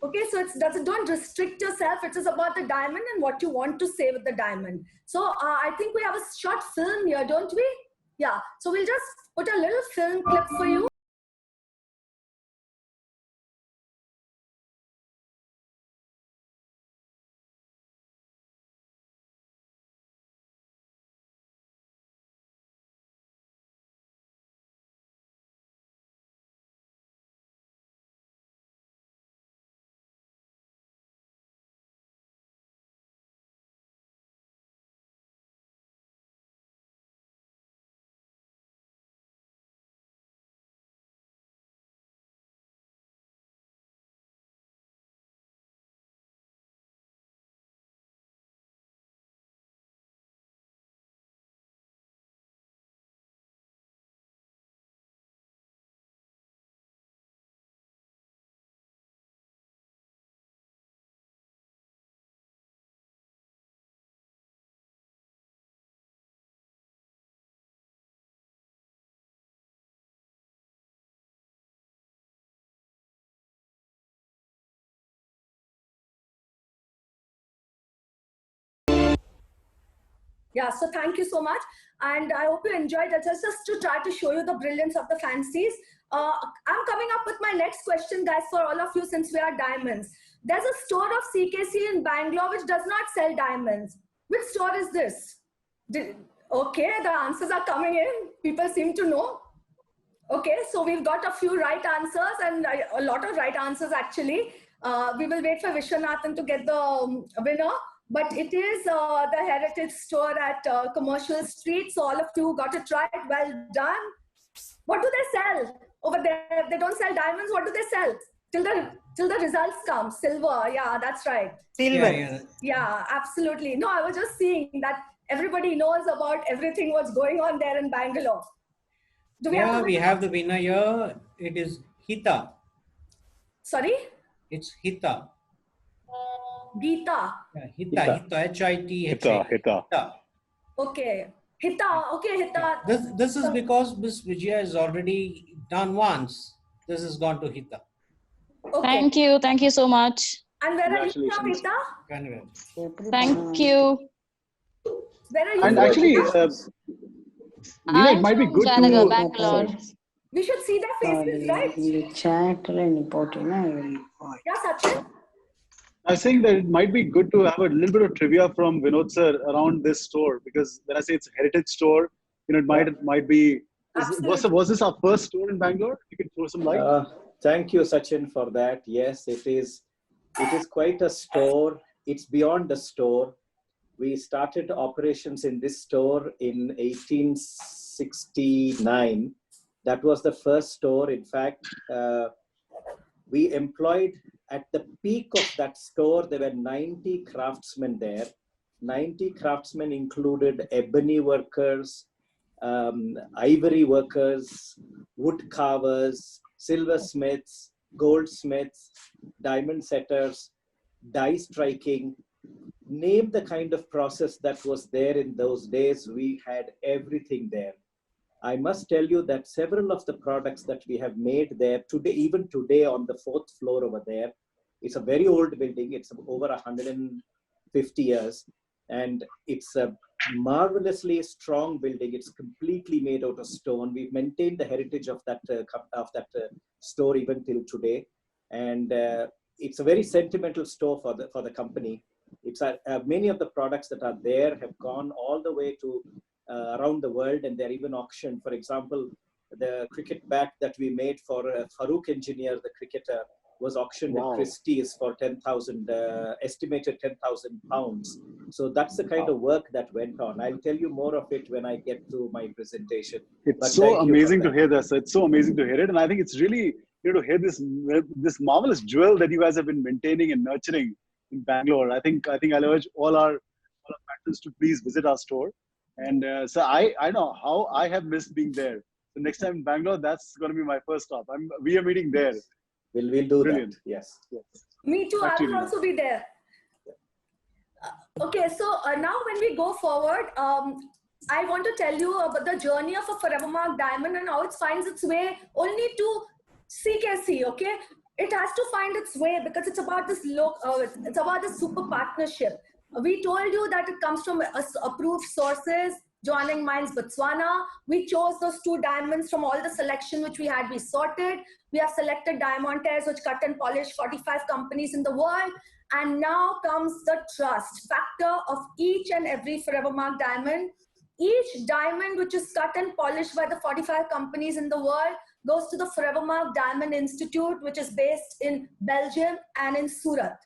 Okay, so don't restrict yourself. It is about the diamond and what you want to say with the diamond. So I think we have a short film here, don't we? Yeah, so we'll just put a little film clip for you. Yeah, so thank you so much. And I hope you enjoyed it. Just to try to show you the brilliance of the fancies. I'm coming up with my next question, guys, for all of you, since we are diamonds. There's a store of CKC in Bangalore which does not sell diamonds. Which store is this? Okay, the answers are coming in. People seem to know. Okay, so we've got a few right answers and a lot of right answers actually. We will wait for Vishwanathan to get the winner. But it is the Heritage Store at Commercial Street. So all of you got it right. Well done. What do they sell over there? They don't sell diamonds. What do they sell? Till the results come. Silver. Yeah, that's right. Silver. Yeah, absolutely. No, I was just seeing that everybody knows about everything what's going on there in Bangalore. We have the winner here. It is Hita. Sorry? It's Hita. Geeta. Yeah, Hita. H-I-T-H-A. Hita. Okay. Hita. Okay, Hita. This is because Miss Vijaya has already done once. This has gone to Hita. Okay. Thank you so much. And where are you from, Hita? Thank you. Where are you And from? actually, I'm it might be from good Janagar, to Bangalore. We should see their faces, right? Yeah, Sachin? I was saying that it might be good to have a little bit of trivia from Vinod sir around this store, because when I say it's a heritage store, you know, it might be. Was this our first store in Bangalore? You can throw some light. Thank you, Sachin, for that. Yes, it is. It is quite a store. It's beyond a store. We started operations in this store in 1869. That was the first store. In fact, we employed, at the peak of that store, there were 90 craftsmen there. 90 craftsmen included ebony workers, ivory workers, wood carvers, silversmiths, goldsmiths, diamond setters, die striking. Name the kind of process that was there in those days. We had everything there. I must tell you that several of the products that we have made there today, even today on the 4th floor over there, it's a very old building. It's over 150 years. And it's a marvelously strong building. It's completely made out of stone. We've maintained the heritage of that store even till today. And it's a very sentimental store for the company. It's many of the products that are there have gone all the way to around the world, and they're even auctioned. For example, the cricket bat that we made for Farooq Engineer, the cricketer, was auctioned Wow. at Christie's for 10,000, estimated 10,000 pounds. So that's the kind of work that went on. I'll tell you more of it when I get to my presentation. It's But so thank you for amazing to that. hear this. It's so amazing to hear it. And I think it's really, to hear this marvelous jewel that you guys have been maintaining and nurturing in Bangalore. I think I'll urge all our patrons to please visit our store. And so I know how I have missed being there. So next time in Bangalore, that's going to be my first stop. We are meeting there. We'll do Brilliant. that. Yes. Me too. Back I to will you. also be there. Okay, so now when we go forward, I want to tell you about the journey of a Forevermark diamond and how it finds its way only to CKC. Okay, it has to find its way because it's about this it's about this super partnership. We told you that it comes from approved sources. Joining Mines Botswana. We chose those 2 diamonds from all the selection which we had. We sorted. We have selected diamantaires which cut and polish 45 companies in the world. And now comes the trust factor of each and every Forevermark diamond. Each diamond which is cut and polished by the 45 companies in the world goes to the Forevermark Diamond Institute, which is based in Belgium and in Surat.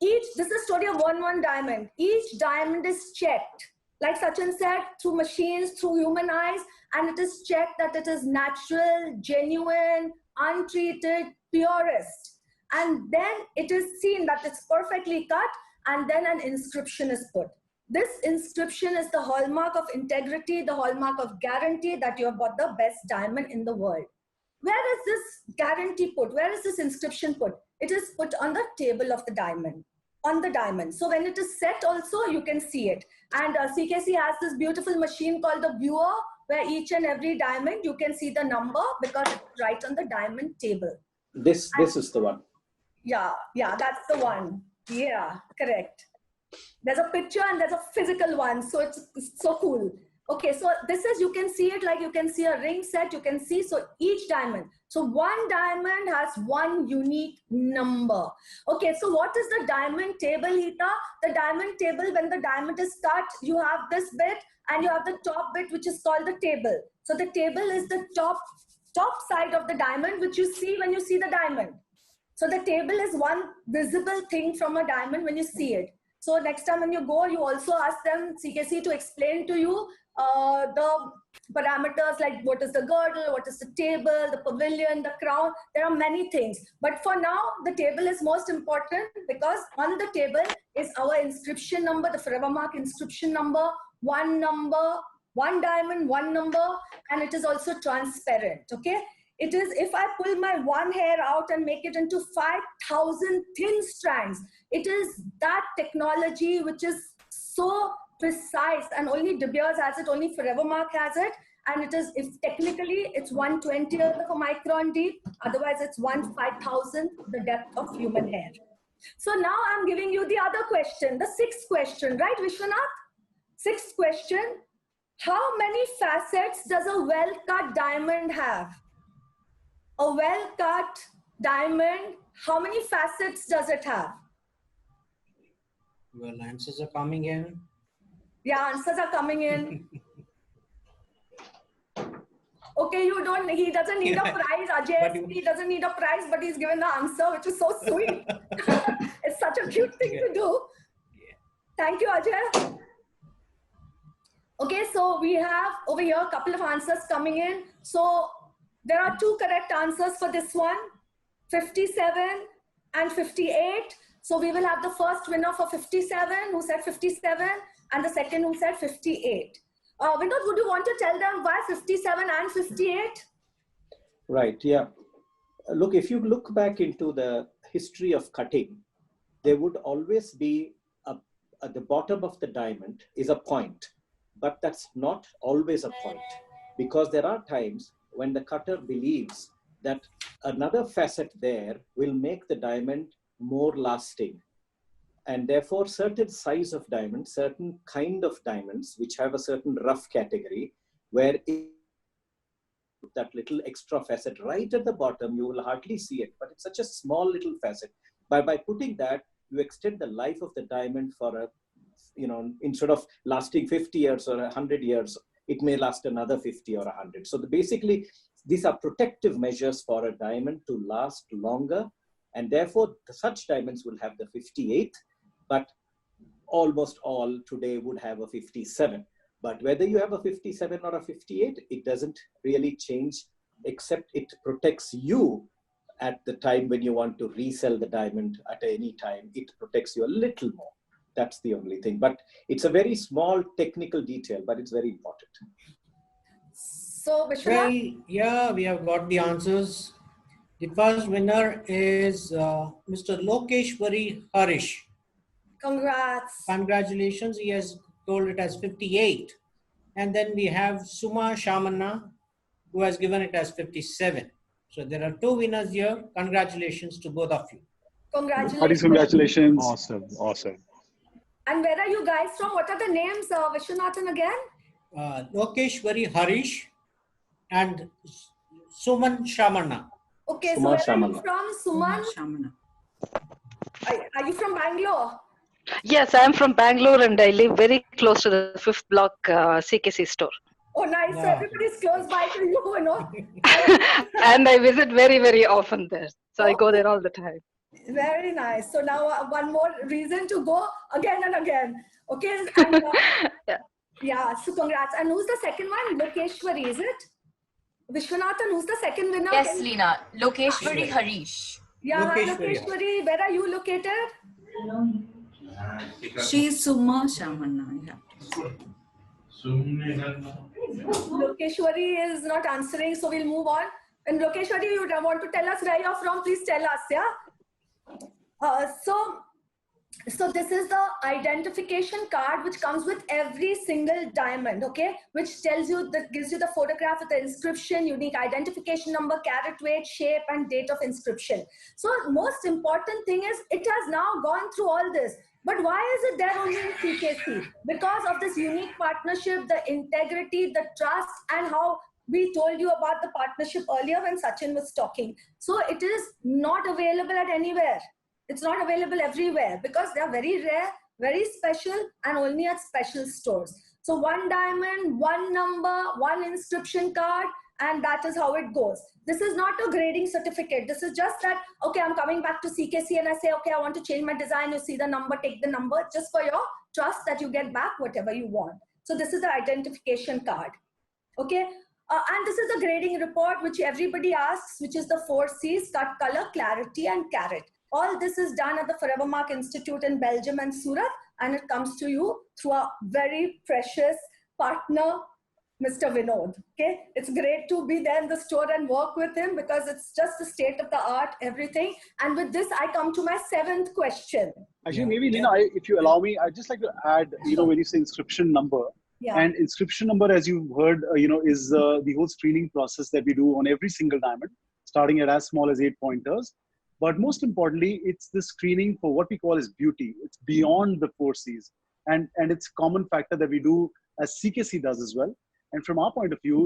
This is a story of one diamond. Each diamond is checked. Like Sachin said, through machines, through human eyes, and it is checked that it is natural, genuine, untreated, purest. And then it is seen that it's perfectly cut, and then an inscription is put. This inscription is the hallmark of integrity, the hallmark of guarantee that you have got the best diamond in the world. Where is this guarantee put? Where is this inscription put? It is put on the table of the diamond. On the diamond. So when it is set also, you can see it. And CKC has this beautiful machine called the viewer, where each and every diamond, you can see the number because it's right on the diamond table. This is the one. Yeah, that's the one. Yeah, correct. There's a picture and there's a physical one. So it's so cool. Okay, so this is, you can see it like you can see a ring set, you can see, so each diamond. So one diamond has one unique number. Okay, so what is the diamond table, Hita? The diamond table, when the diamond is cut, you have this bit and you have the top bit, which is called the table. So the table is the top side of the diamond, which you see when you see the diamond. So the table is one visible thing from a diamond when you see it. So next time when you go, you also ask them, CKC, to explain to you the parameters like what is the girdle, what is the table, the pavilion, the crown. There are many things. But for now, the table is most important because on the table is our inscription number, the Forevermark inscription number, one diamond, one number, and it is also transparent, okay? It is, if I pull my one hair out and make it into 5,000 thin strands, it is that technology which is so precise, and only De Beers has it, only Forevermark has it, and it is, if technically it's 1/20th of a micron deep, otherwise it's 1/5000th the depth of human hair. So now I'm giving you the other question, the 6th question, right, Vishwanath? 6th question, how many facets does a well-cut diamond have? A well-cut diamond, how many facets does it have? Well, answers are coming in. Yeah, answers are coming in. Okay, he doesn't need a prize, Ajay. He doesn't need a prize, but he's given the answer, which is so sweet. It's such a cute thing to do. Thank you, Ajay. Okay, so we have over here a couple of answers coming in. So there are 2 correct answers for this one, 57 and 58. So we will have the first winner for 57, who said 57, and the second who said 58. Vinod, would you want to tell them why 57 and 58? Right, yeah. Look, if you look back into the history of cutting, there would always be, at the bottom of the diamond is a point, but that's not always a point, because there are times when the cutter believes that another facet there will make the diamond more lasting. And therefore, certain size of diamonds, certain kind of diamonds, which have a certain rough category, where that little extra facet right at the bottom, you will hardly see it, but it's such a small little facet. By putting that, you extend the life of the diamond for instead of lasting 50 years or 100 years, it may last another 50 or 100. So basically, these are protective measures for a diamond to last longer And therefore, such diamonds will have the 58, but almost all today would have a 57. But whether you have a 57 or a 58, it doesn't really change, except it protects you at the time when you want to resell the diamond at any time. It protects you a little more. That's the only thing. But it's a very small technical detail, but it's very important. So, Vishwanath? Well, yeah, we have got the answers. The first winner is Mr. Lokeshwari Harish. Congrats. Congratulations. He has told it as 58. And then we have Suma Shamana, who has given it as 57. So there are 2 winners here. Congratulations to both of you. Congratulations. Congratulations. Awesome. Awesome. And where are you guys from? What are the names, Vishwanathan, again? Lokeshwari Harish and Suman Shamana. Okay, Suman so where are you Shamana. from, Suman? Shamana. Are you from Bangalore? Yes, I am from Bangalore and I live very close to the 5th block CKC store. Oh, nice. So Yeah. everybody's close by to you, you know. And I visit very, very often there. So I go there all the time. Very nice. So now one more reason to go again and again. Okay. And, Yeah. yeah. So congrats. And who's the second one? Lokeshwari, is it? Vishwanathan, who's the second winner? Yes, Leena. Lokeshwari Harish. Yeah, Lokeshwari. Lokeshwari, where are you located? She's Suma Shamana. I have to say. Lokeshwari is not answering, so we'll move on. And Lokeshwari, you want to tell us where you're from? Please tell us, yeah? So this is the identification card which comes with every single diamond, okay? Which tells you, that gives you the photograph with the inscription, unique identification number, carat weight, shape, and date of inscription. So most important thing is it has now gone through all this. But why is it there only in CKC? Because of this unique partnership, the integrity, the trust, and how we told you about the partnership earlier when Sachin was talking. So it is not available at anywhere. It's not available everywhere because they are very rare, very special, and only at special stores. So 1 diamond, 1 number, 1 inscription card, and that is how it goes. This is not a grading certificate. This is just that, okay, I'm coming back to CKC and I say, okay, I want to change my design. You see the number, take the number, just for your trust that you get back whatever you want. So this is the identification card. Okay. And this is the grading report, which everybody asks, which is the 4 C's: cut, color, clarity, and carat. All this is done at the Forevermark Institute in Belgium and Surat, and it comes to you through a very precious partner, Mr. Vinod. Okay, it's great to be there in the store and work with him because it's just the state of the art, everything. And with this, I come to my 7th question. Actually, maybe Leena, if you allow me, I'd just like to add, when you say inscription number, Yeah. and inscription number, as you've heard, is the whole screening process that we do on every single diamond, starting at as small as 8 pointers. But most importantly, it's the screening for what we call as beauty. It's beyond the 4 C's. And it's a common factor that we do as CKC does as well. And from our point of view,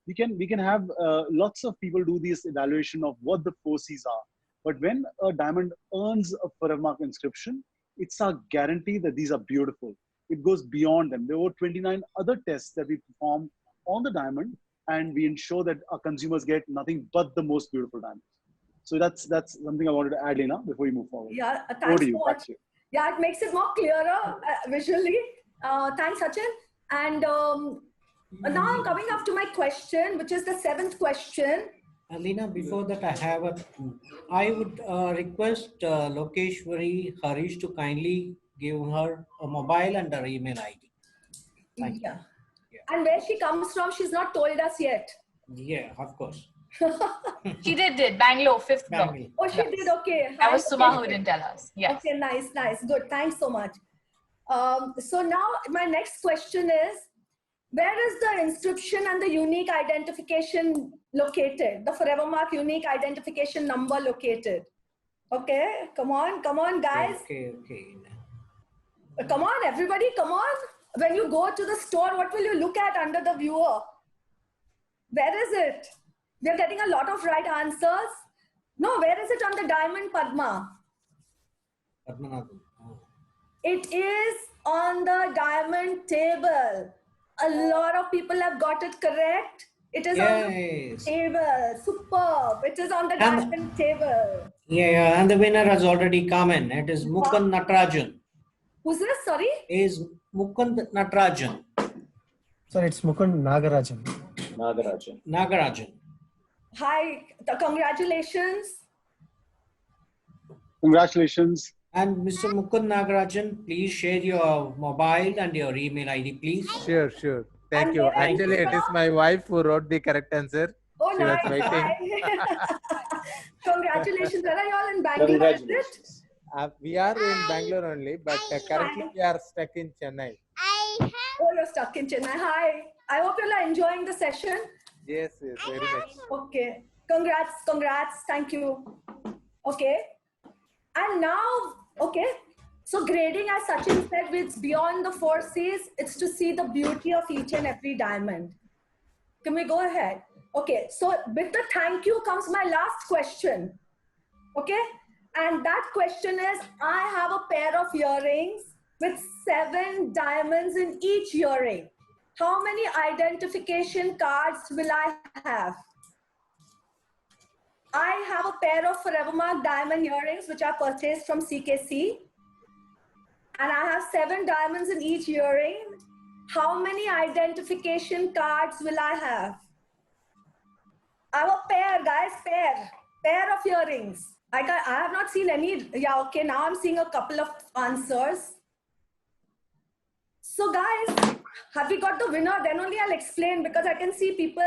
we can have lots of people do this evaluation of what the 4 C's are. But when a diamond earns a Forevermark inscription, it's a guarantee that these are beautiful. It goes beyond them. There were 29 other tests that we perform on the diamond, and we ensure that our consumers get nothing but the most beautiful diamonds. So that's something I wanted to add, Leena, before we move forward. Yeah, Over thanks to you. so Back much. to you. Yeah, it makes it more clearer visually. Thanks, Sachin. And now I'm coming up to my question, which is the 7th question. Alina, before that, I would request Lokeshwari Harish to kindly give her a mobile and her email ID. Thank you. And where she comes from, she's not told us yet. Yeah, of course. She did. Bangalore, 5th block. Bangalore. Oh, she did. Okay. That was Hi, Suma okay. who didn't tell us. Yes. Okay, nice. Good. Thanks so much. So now my next question is, where is the inscription and the unique identification located? The Forevermark unique identification number located? Okay, come on, guys. Okay. Come on, everybody, come on. When you go to the store, what will you look at under the viewer? Where is it? We are getting a lot of right answers. No, where is it on the diamond, Padma? Padmanabhan. Oh. It is on the diamond table. A lot of people have got it correct. It is on the Yes. table. Superb. It is on the And- diamond table. Yeah, and the winner has already come in. It is Mukund Natarajan. Who's this? Sorry? Is Mukund Natarajan. Sorry, it's Mukund Nagarajan. Nagarajan. Hi. Congratulations. Congratulations. And Mr. Mukund Nagarajan, please share your mobile and your email ID, please. Sure, sure. Thank And you. there is Actually, it is my wife who wrote the correct answer. Oh, She was nice. waiting. Congratulations. Where are you all in Bangalore? Is it? We are in Bangalore only, but currently we are stuck in Chennai. Oh, you're stuck in Chennai. Hi. I hope you are enjoying the session. Yes, yes, very much. Okay. Congrats. Thank you. Okay. And now, okay. So grading, as Sachin said, it's beyond the 4 C's. It's to see the beauty of each and every diamond. Can we go ahead? Okay. So with the thank you comes my last question. Okay. And that question is, I have a pair of earrings with 7 diamonds in each earring. How many identification cards will I have? I have a pair of Forevermark diamond earrings which I purchased from CKC. And I have 7 diamonds in each earring. How many identification cards will I have? I have a pair, guys, pair of earrings. I have not seen any. Yeah, okay, now I'm seeing a couple of answers. So guys, have we got the winner? Then only I'll explain, because I can see people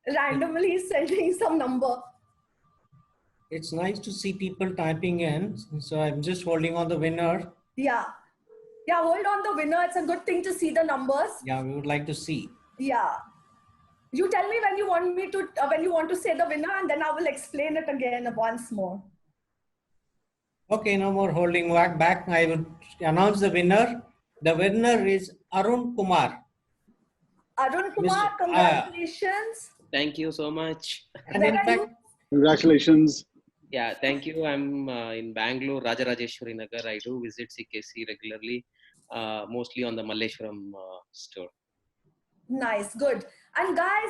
randomly sending some number. It's nice to see people typing in. So I'm just holding on the winner. Yeah, hold on the winner. It's a good thing to see the numbers. Yeah, we would like to see. Yeah. You tell me when you want me to, when you want to say the winner, and then I will explain it again once more. Okay, no more holding back. I will announce the winner. The winner is Arun Kumar. Arun Kumar, congratulations. Thank you so much. And in fact, congratulations. Yeah, thank you. I'm in Bangalore, Rajarajeshwari Nagar. I do visit CKC regularly, mostly on the Malleshwaram store. Nice, good. And guys,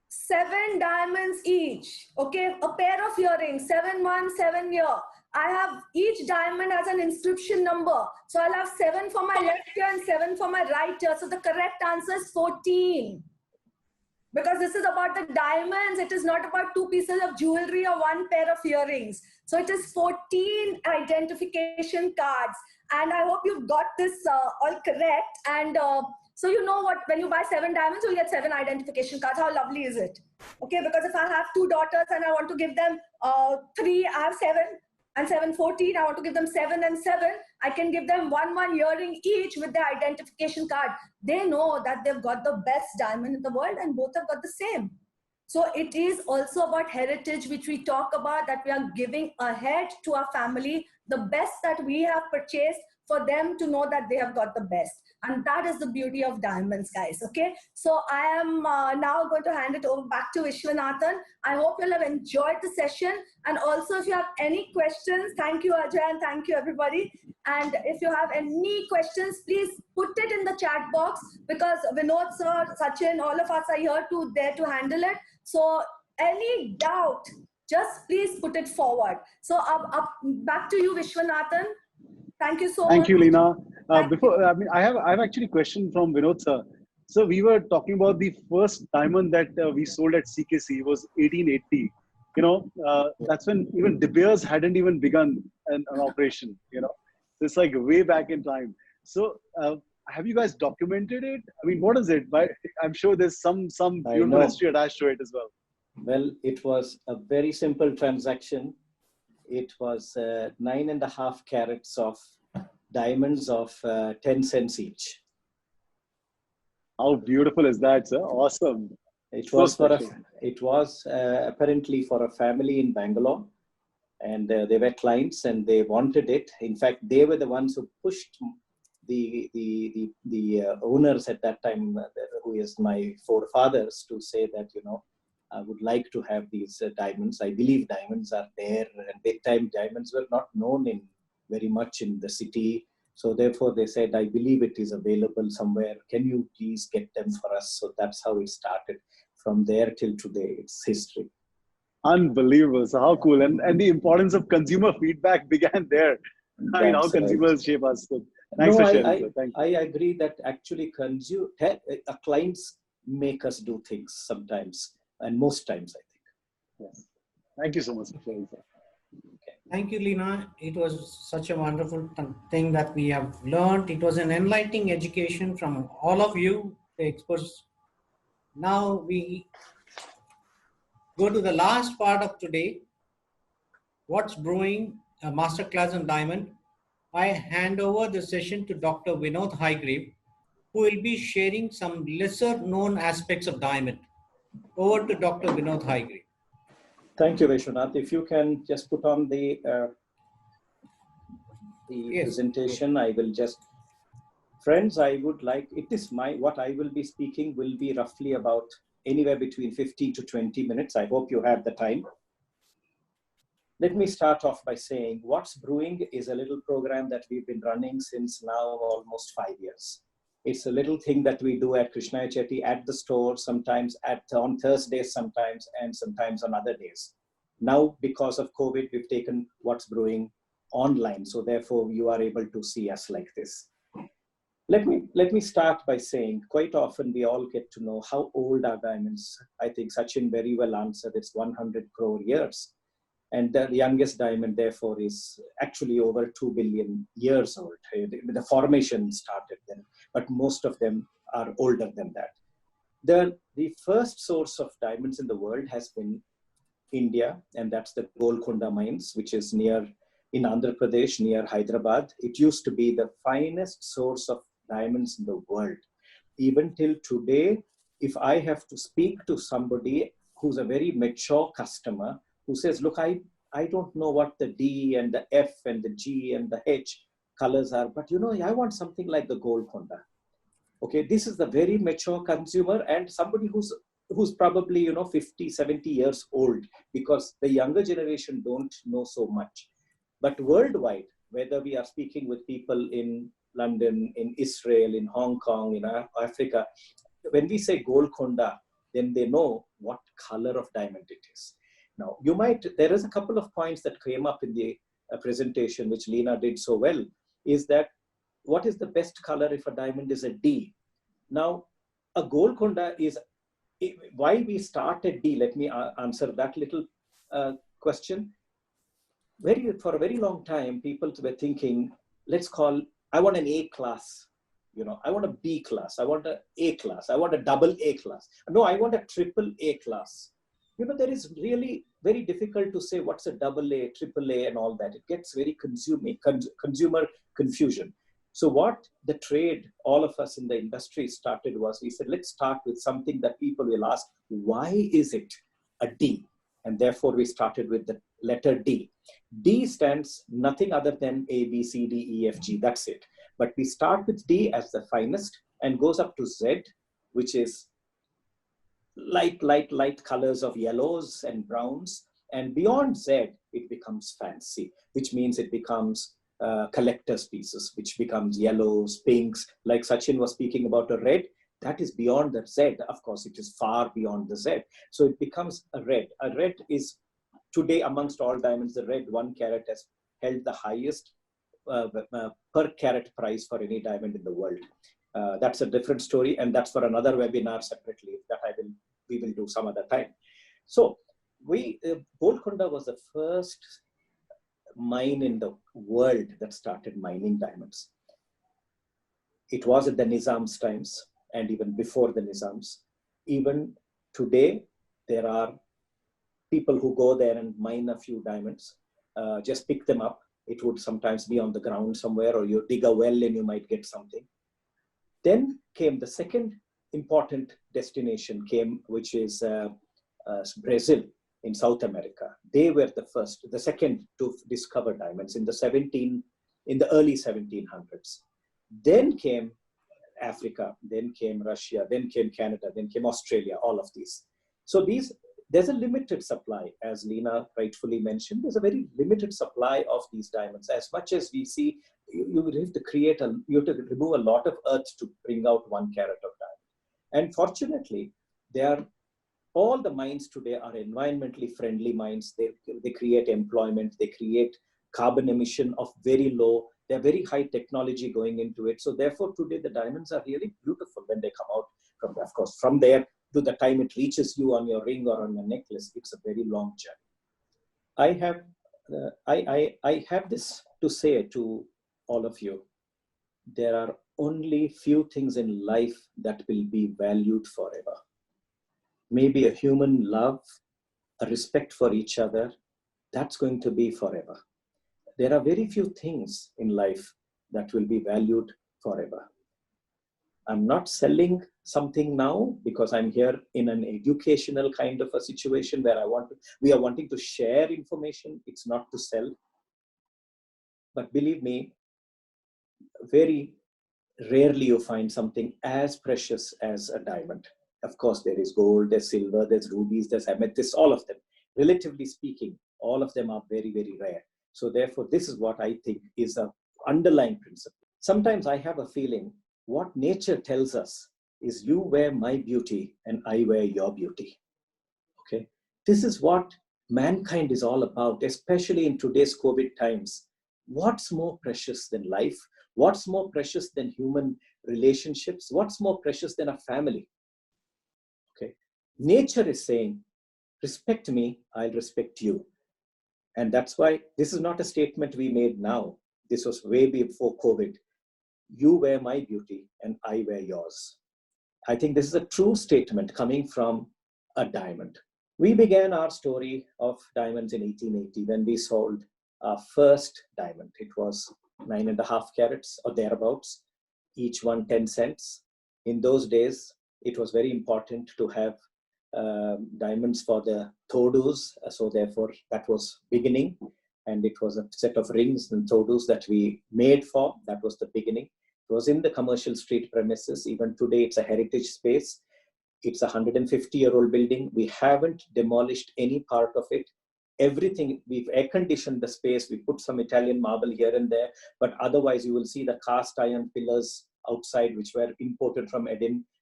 7 diamonds each. Okay, a pair of earrings, 7 months, 7 year. I have each diamond as an inscription number. So I'll have 7 for my left ear and 7 for my right ear. So the correct answer is 14. Because this is about the diamonds. It is not about 2 pieces of jewelry or 1 pair of earrings. So it is 14 identification cards. And I hope you've got this all correct. And so you know what, when you buy 7 diamonds, you'll get 7 identification cards. How lovely is it? Okay, because if I have 2 daughters and I want to give them 3, I have 7. And 7, 14, I want to give them 7 and 7. I can give them 1 earring each with their identification card. They know that they've got the best diamond in the world and both have got the same. So it is also about heritage, which we talk about, that we are giving ahead to our family, the best that we have purchased, for them to know that they have got the best. And that is the beauty of diamonds, guys. Okay. So I am now going to hand it over back to Vishwanathan. I hope you'll have enjoyed the session. And also, if you have any questions, thank you, Ajay, and thank you, everybody. And if you have any questions, please put it in the chat box, because Vinod sir, Sachin, all of us are there to handle it. So any doubt, just please put it forward. So back to you, Vishwanathan. Thank you so much. Thank you, Leena. I have actually a question from Vinod sir. So we were talking about the first diamond that we sold at CKC. It was 1880. You know, that's when even De Beers hadn't even begun an operation. You know, so it's like way back in time. So have you guys documented it? I mean, what is it? I'm sure there's some beautiful history attached to it as well. Well, it was a very simple transaction. It was 9.5 carats of diamonds of 10 cents each. How beautiful is that, sir? Awesome. It was apparently for a family in Bangalore, and they were clients and they wanted it. In fact, they were the ones who pushed the owners at that time, who is my forefathers, to say that, you know, I would like to have these diamonds. I believe diamonds are there, and big time diamonds were not known very much in the city. So therefore they said, I believe it is available somewhere. Can you please get them for us? So that's how it started. From there till today, it's history. Unbelievable. So how cool. And the importance of consumer feedback began there. I mean, how That's right. consumers shape us. So thanks for sharing. Thank you. I agree that actually clients make us do things sometimes, and most times, I think. Yes. Thank you so much for sharing, sir. Thank you, Lina. It was such a wonderful thing that we have learned. It was an enlightening education from all of you, the experts. Now we go to the last part of today. What's brewing? A masterclass on diamond. I hand over the session to Dr. Vinod Highgrave, who will be sharing some lesser known aspects of diamond. Over to Dr. Vinod Highgrave. Thank you, Vishwanath. If you can just put on the presentation, I will just, friends, I would like, what I will be speaking will be roughly about anywhere between 50 to 20 minutes. I hope you have the time. Let me start off by saying What's Brewing is a little program that we've been running since now almost 5 years. It's a little thing that we do at Krishniah Chetty at the store, sometimes on Thursdays, sometimes, and sometimes on other days. Now, because of COVID, we've taken What's Brewing online. So therefore, you are able to see us like this. Let me start by saying, quite often we all get to know how old are diamonds. I think Sachin very well answered, it's 100 crore years. And the youngest diamond, therefore, is actually over 2 billion years old. The formation started then, but most of them are older than that. The first source of diamonds in the world has been India, and that's the Golconda mines, which is in Andhra Pradesh, near Hyderabad. It used to be the finest source of diamonds in the world. Even till today, if I have to speak to somebody who's a very mature customer, who says, look, I don't know what the D and the F and the G and the H colors are, but I want something like the Golconda. Okay, this is the very mature consumer and somebody who's probably, 50, 70 years old, because the younger generation don't know so much. But worldwide, whether we are speaking with people in London, in Israel, in Hong Kong, in Africa, when we say Golconda, then they know what color of diamond it is. Now, there is a couple of points that came up in the presentation, which Lina did so well, is that what is the best color if a diamond is a D? Now, a Golconda is, why we started D, let me answer that little question. For a very long time, people were thinking, I want an A class, I want a B class, I want an A class, I want a double A class. No, I want a triple A class. There is really very difficult to say what's a double A, triple A and all that. It gets very consumer confusion. So what the trade, all of us in the industry started was, we said, let's start with something that people will ask, why is it a D? And therefore we started with the letter D. D stands nothing other than A, B, C, D, E, F, G, that's it. But we start with D as the finest and goes up to Z, which is light colors of yellows and browns. And beyond Z, it becomes fancy, which means it becomes collector's pieces, which becomes yellows, pinks. Like Sachin was speaking about a red, that is beyond the Z. Of course, it is far beyond the Z. So it becomes a red. A red is, today amongst all diamonds, the red 1 carat has held the highest per carat price for any diamond in the world. That's a different story, and that's for another webinar separately that we will do some other time. So Golconda was the first mine in the world that started mining diamonds. It was at the Nizam's times and even before the Nizam's. Even today, there are people who go there and mine a few diamonds, just pick them up. It would sometimes be on the ground somewhere, or you dig a well and you might get something. Then came the second important destination which is Brazil in South America. They were the second to discover diamonds in the early 1700s. Then came Africa, then came Russia, then came Canada, then came Australia, all of these. So there's a limited supply, as Lina rightfully mentioned. There's a very limited supply of these diamonds. As much as we see you have to create you have to remove a lot of earth to bring out 1 carat of diamond. And fortunately, all the mines today are environmentally friendly mines. They create employment, they create carbon emission of very low. They're very high technology going into it. So therefore, today the diamonds are really beautiful when they come out from, of course, from there to the time it reaches you on your ring or on your necklace. It's a very long journey. I have this to say to all of you. There are only few things in life that will be valued forever. Maybe a human love, a respect for each other, that's going to be forever. There are very few things in life that will be valued forever. I'm not selling something now because I'm here in an educational kind of a situation where we are wanting to share information. It's not to sell. But believe me, very rarely you find something as precious as a diamond. Of course, there is gold, there's silver, there's rubies, there's amethyst, all of them. Relatively speaking, all of them are very, very rare. So therefore, this is what I think is an underlying principle. Sometimes I have a feeling what nature tells us is you wear my beauty and I wear your beauty. Okay, this is what mankind is all about, especially in today's COVID times. What's more precious than life? What's more precious than human relationships? What's more precious than a family? Okay, nature is saying, respect me, I'll respect you. And that's why this is not a statement we made now. This was way before COVID. You wear my beauty and I wear yours. I think this is a true statement coming from a diamond. We began our story of diamonds in 1880 when we sold our first diamond. It was 9.5 carats or thereabouts, each one 10 cents. In those days, it was very important to have diamonds for the todus. So therefore, that was beginning. And it was a set of rings and todus that we made for. That was the beginning. It was in the commercial street premises. Even today, it's a heritage space. It's a 150-year-old building. We haven't demolished any part of it. Everything, we've air-conditioned the space. We put some Italian marble here and there. But otherwise, you will see the cast iron pillars outside, which were imported from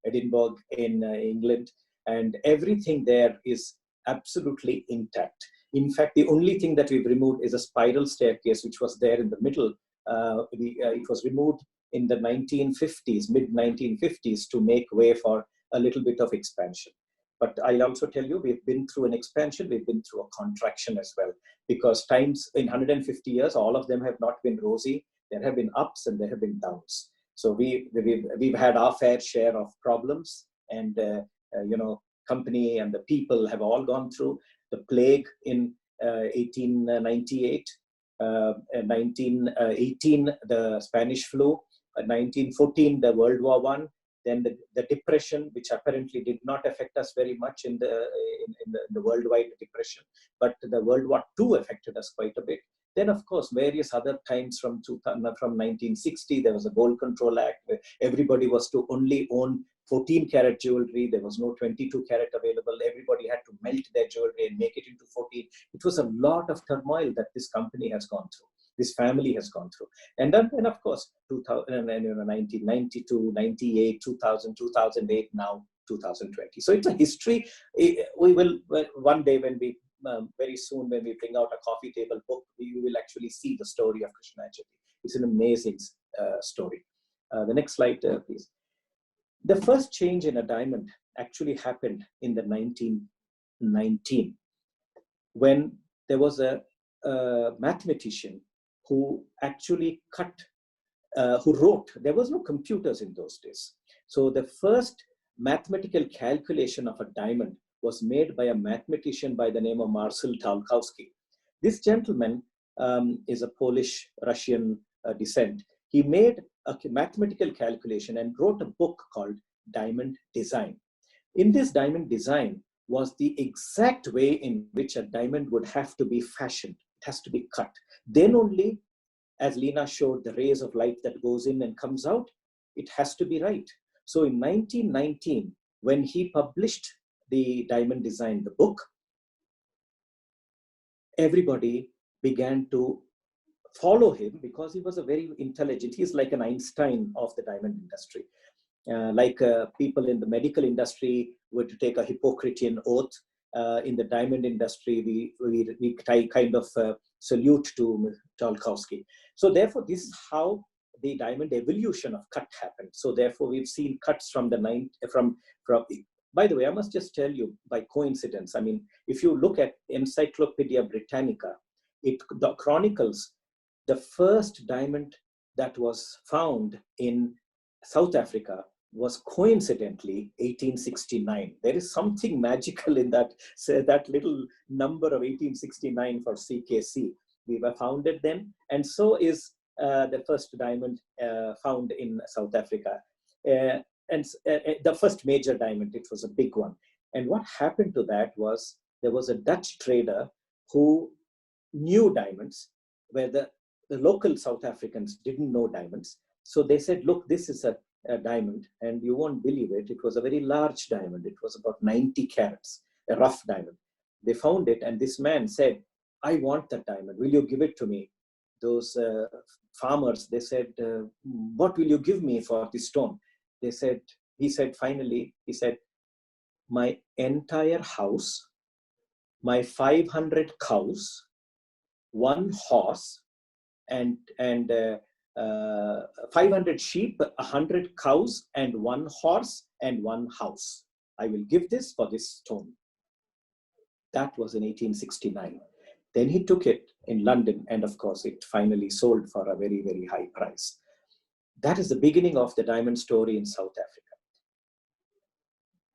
Edinburgh in England. And everything there is absolutely intact. In fact, the only thing that we've removed is a spiral staircase, which was there in the middle. It was removed in the 1950s, mid-1950s, to make way for a little bit of expansion. But I'll also tell you, we've been through an expansion, we've been through a contraction as well, because times in 150 years, all of them have not been rosy. There have been ups and there have been downs. So we've had our fair share of problems, and company and the people have all gone through the plague in 1898, 1918, the Spanish flu, 1914, the World War I, then the depression, which apparently did not affect us very much in the worldwide depression, but the World War II affected us quite a bit. Then, of course, various other times from 1960, there was a Gold Control Act where everybody was to only own 14 karat jewelry. There was no 22 karat available. Everybody had to melt their jewelry and make it into 14. It was a lot of turmoil that this company has gone through. This family has gone through. And then of course, 1992, 98, 2000, 2008, now 2020. So it's a history. We will, one day when we, very soon when we bring out a coffee table book, you will actually see the story of Krishniah Chetty. It's an amazing story. The next slide, please. The first change in a diamond actually happened in the 1919, when there was a mathematician who actually who wrote. There was no computers in those days. So the first mathematical calculation of a diamond was made by a mathematician by the name of Marcel Tarkowski. This gentleman is a Polish-Russian descent. He made a mathematical calculation and wrote a book called Diamond Design. In this diamond design was the exact way in which a diamond would have to be fashioned. It has to be cut. Then only, as Lena showed, the rays of light that goes in and comes out, it has to be right. So in 1919, when he published the Diamond Design, the book, everybody began to follow him because he was a very intelligent. He's like an Einstein of the diamond industry. Like people in the medical industry were to take a Hippocratean oath. In the diamond industry, we kind of salute to Tchaikovsky. So therefore, this is how the diamond evolution of cut happened. So therefore, we've seen cuts from the by the way, I must just tell you by coincidence. I mean, if you look at Encyclopedia Britannica, it chronicles the first diamond that was found in South Africa was coincidentally 1869. There is something magical in that, that little number of 1869 for CKC. We were founded then, and so is the first diamond found in South Africa. And the first major diamond, it was a big one. And what happened to that was there was a Dutch trader who knew diamonds, where the local South Africans didn't know diamonds. So they said, look, this is a diamond, and you won't believe it. It was a very large diamond. It was about 90 carats, a rough diamond. They found it, and this man said, I want that diamond. Will you give it to me? Those farmers, they said, what will you give me for this stone? They said, he said, finally, he said, my entire house, my 500 cows, 1 horse, and 500 sheep, 100 cows, and 1 horse, and 1 house. I will give this for this stone. That was in 1869. Then he took it in London, and of course, it finally sold for a very, very high price. That is the beginning of the diamond story in South Africa.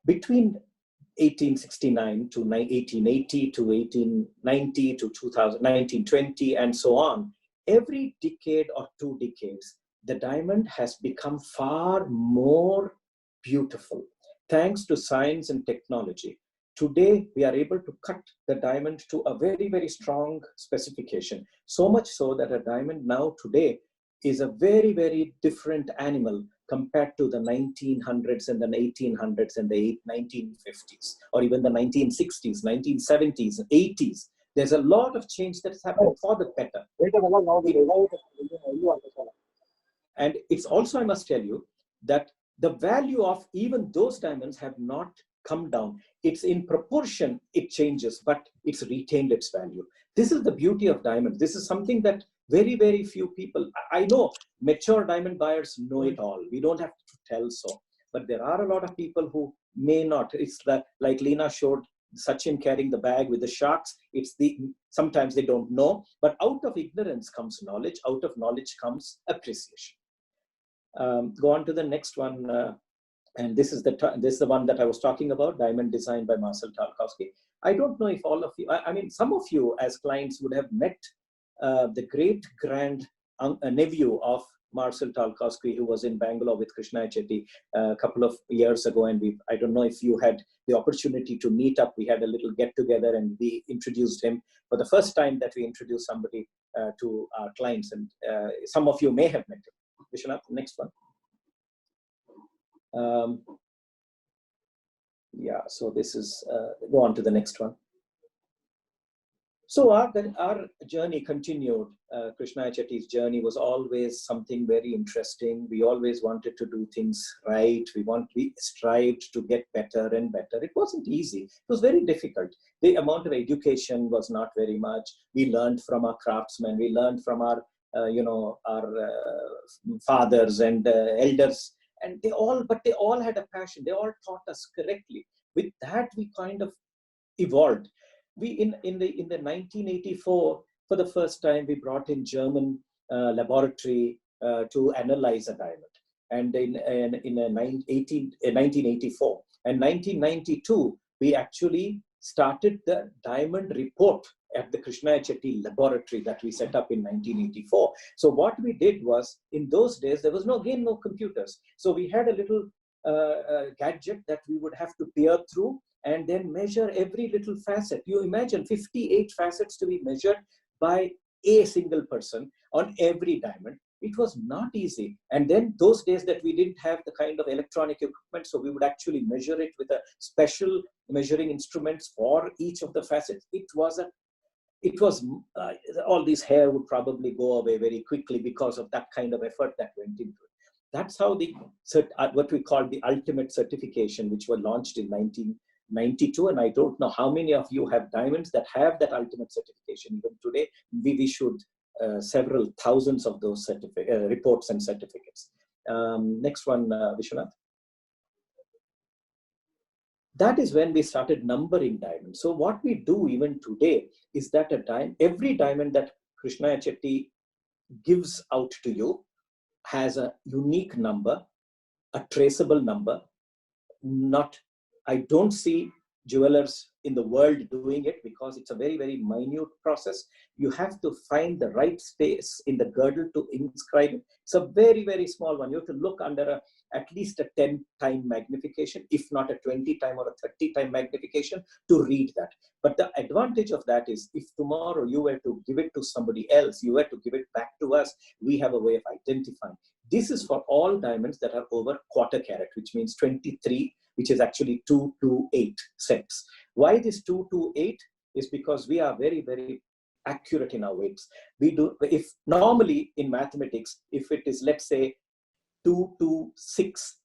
Between 1869 to 1880 to 1890 to 2000, 1920, and so on, every decade or 2 decades, the diamond has become far more beautiful thanks to science and technology. Today, we are able to cut the diamond to a very, very strong specification. So much so that a diamond now today is a very, very different animal compared to the 1900s and the 1800s and the 1950s, or even the 1960s, 1970s, 80s. There's a lot of change that's happened for the better. And it's also, I must tell you, that the value of even those diamonds have not come down. It's in proportion, it changes, but it's retained its value. This is the beauty of diamonds. This is something that very, very few people, I know mature diamond buyers know it all. We don't have to tell so, but there are a lot of people who may not. It's like Lena showed Sachin carrying the bag with the sharks. Sometimes they don't know, but out of ignorance comes knowledge. Out of knowledge comes appreciation. Go on to the next one. And this is the one that I was talking about, diamond designed by Marcel Tchaikovsky. I don't know if all of you, I mean, some of you as clients would have met the great grand nephew of Marcel Tchaikovsky, who was in Bangalore with Krishniah Chetty a couple of years ago. And I don't know if you had the opportunity to meet up. We had a little get together and we introduced him for the first time that we introduced somebody to our clients. And some of you may have met him. Vishwanath, next one. Yeah, so this is, go on to the next one. So our journey continued. Krishniah Chetty's journey was always something very interesting. We always wanted to do things right. We strived to get better and better. It wasn't easy. It was very difficult. The amount of education was not very much. We learned from our craftsmen. We learned from our fathers and elders. And they all had a passion. They all taught us correctly. With that, we kind of evolved. We in the 1984, for the first time, we brought in German laboratory to analyze a diamond. And in 1984 and 1992, we actually started the diamond report at the Krishniah Chetty laboratory that we set up in 1984. So what we did was, in those days, there was no computers. So we had a little gadget that we would have to peer through and then measure every little facet. You imagine 58 facets to be measured by a single person on every diamond. It was not easy. And then those days that we didn't have the kind of electronic equipment, so we would actually measure it with a special measuring instruments for each of the facets. It was it was, all this hair would probably go away very quickly because of that kind of effort that went into it. That's how what we call the ultimate certification, which were launched in 1992. And I don't know how many of you have diamonds that have that ultimate certification. Even today, we issued several thousands of those reports and certificates. Next one, Vishwanath. That is when we started numbering diamonds. So what we do even today is that every diamond that Krishniah Chetty gives out to you has a unique number, a traceable number. I don't see jewelers in the world doing it because it's a very, very minute process. You have to find the right space in the girdle to inscribe it. It's a very, very small one. You have to look under at least a 10-time magnification, if not a 20-time or a 30-time magnification to read that. But the advantage of that is if tomorrow you were to give it to somebody else, you were to give it back to us, we have a way of identifying. This is for all diamonds that are over quarter carat, which means 23, which is actually 228 cents. Why this 228 is because we are very, very accurate in our weights. We do, if normally in mathematics, if it is, let's say, 226,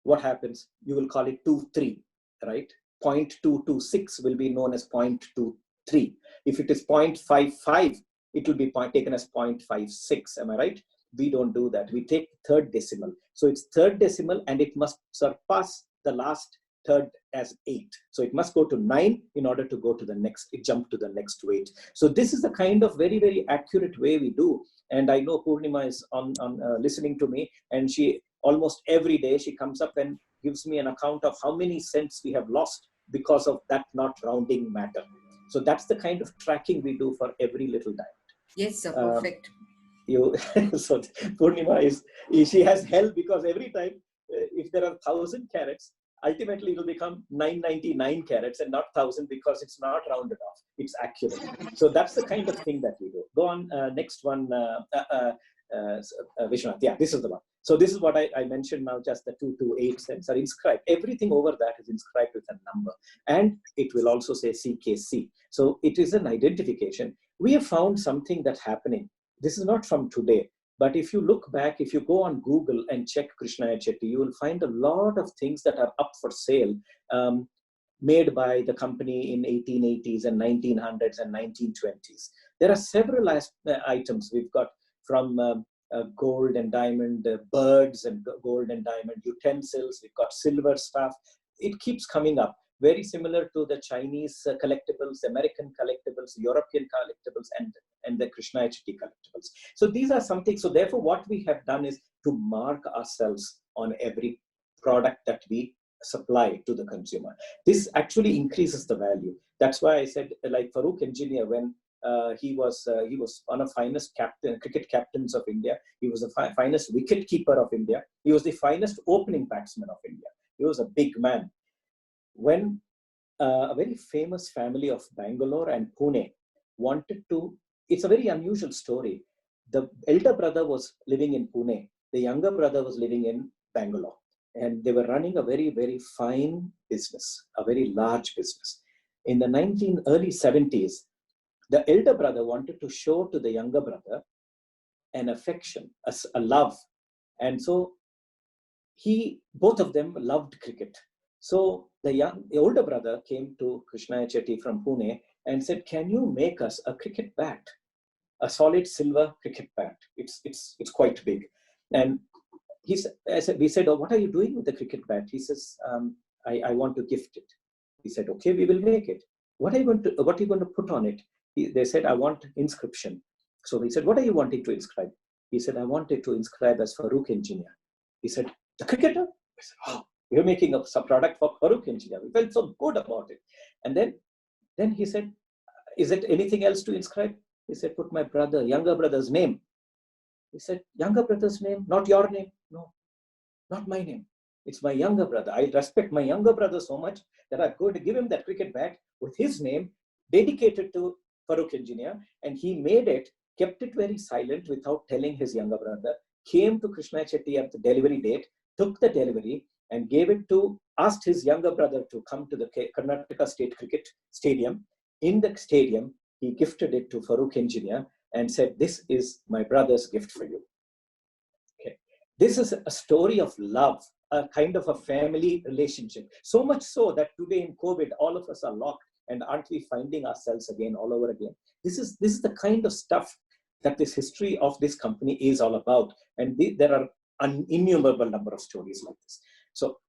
what happens? You will call it 23, right? 0.226 will be known as 0.23. If it is 0.55, it will be taken as 0.56. Am I right? We don't do that. We take third decimal. So it's third decimal and it must surpass the last third as 8. So it must go to 9 in order to go to the next, jump to the next weight. So this is the kind of very, very accurate way we do. And I know Purnima is on listening to me, and she almost every day she comes up and gives me an account of how many cents we have lost because of that not rounding matter. So that's the kind of tracking we do for every little diamond. Yes, sir, perfect. So Purnima she has hell because every time if there are 1,000 carats, ultimately it will become 999 carats and not 1,000 because it's not rounded off. It's accurate. So that's the kind of thing that we do. Go on, next one, Vishwanath. Yeah, this is the one. So this is what I mentioned now, just the 228 cents are inscribed. Everything over that is inscribed with a number. And it will also say CKC. So it is an identification. We have found something that's happening. This is not from today. But if you look back, if you go on Google and check Krishniah Chetty, you will find a lot of things that are up for sale, made by the company in 1880s and 1900s and 1920s. There are several items we've got from gold and diamond, birds and gold and diamond utensils. We've got silver stuff. It keeps coming up. Very similar to the Chinese collectibles, American collectibles, European collectibles, and the Krishniah Chetty collectibles. So these are something, so therefore what we have done is to mark ourselves on every product that we supply to the consumer. This actually increases the value. That's why I said, like Farooq Engineer, when he was one of the finest cricket captains of India. He was the finest wicket keeper of India. He was the finest opening batsman of India. He was a big man. When a very famous family of Bangalore and Pune wanted to, it's a very unusual story. The elder brother was living in Pune. The younger brother was living in Bangalore. And they were running a very, very fine business, a very large business. In the early 70s, the elder brother wanted to show to the younger brother an affection, a love. And so both of them loved cricket. So the older brother came to Krishniah Chetty from Pune and said, "Can you make us a cricket bat, a solid silver cricket bat? It's quite big." And we said, "Oh, what are you doing with the cricket bat?" He says, I want to gift it." He said, "Okay, we will make it. What are you going to put on it?" They said, "I want inscription." So he said, "What are you wanting to inscribe?" He said, "I wanted to inscribe as Farooq Engineer." He said, "The cricketer?" I said, "Oh, we're making a product for Farooq Engineer." We felt so good about it. And then he said, "Is it anything else to inscribe?" He said, "Put my younger brother's name." He said, "Younger brother's name? Not your name?" "No, not my name. It's my younger brother. I respect my younger brother so much that I'm going to give him that cricket bat with his name, dedicated to Farooq Engineer." And he made it, kept it very silent without telling his younger brother, came to Krishniah Chetty at the delivery date, took the delivery and asked his younger brother to come to the Karnataka State Cricket Stadium. In the stadium, he gifted it to Farooq Engineer and said, "This is my brother's gift for you." Okay. This is a story of love, a kind of a family relationship. So much so that today in COVID, all of us are locked, and aren't we finding ourselves again all over again? This is the kind of stuff that this history of this company is all about. And there are an innumerable number of stories like this. So,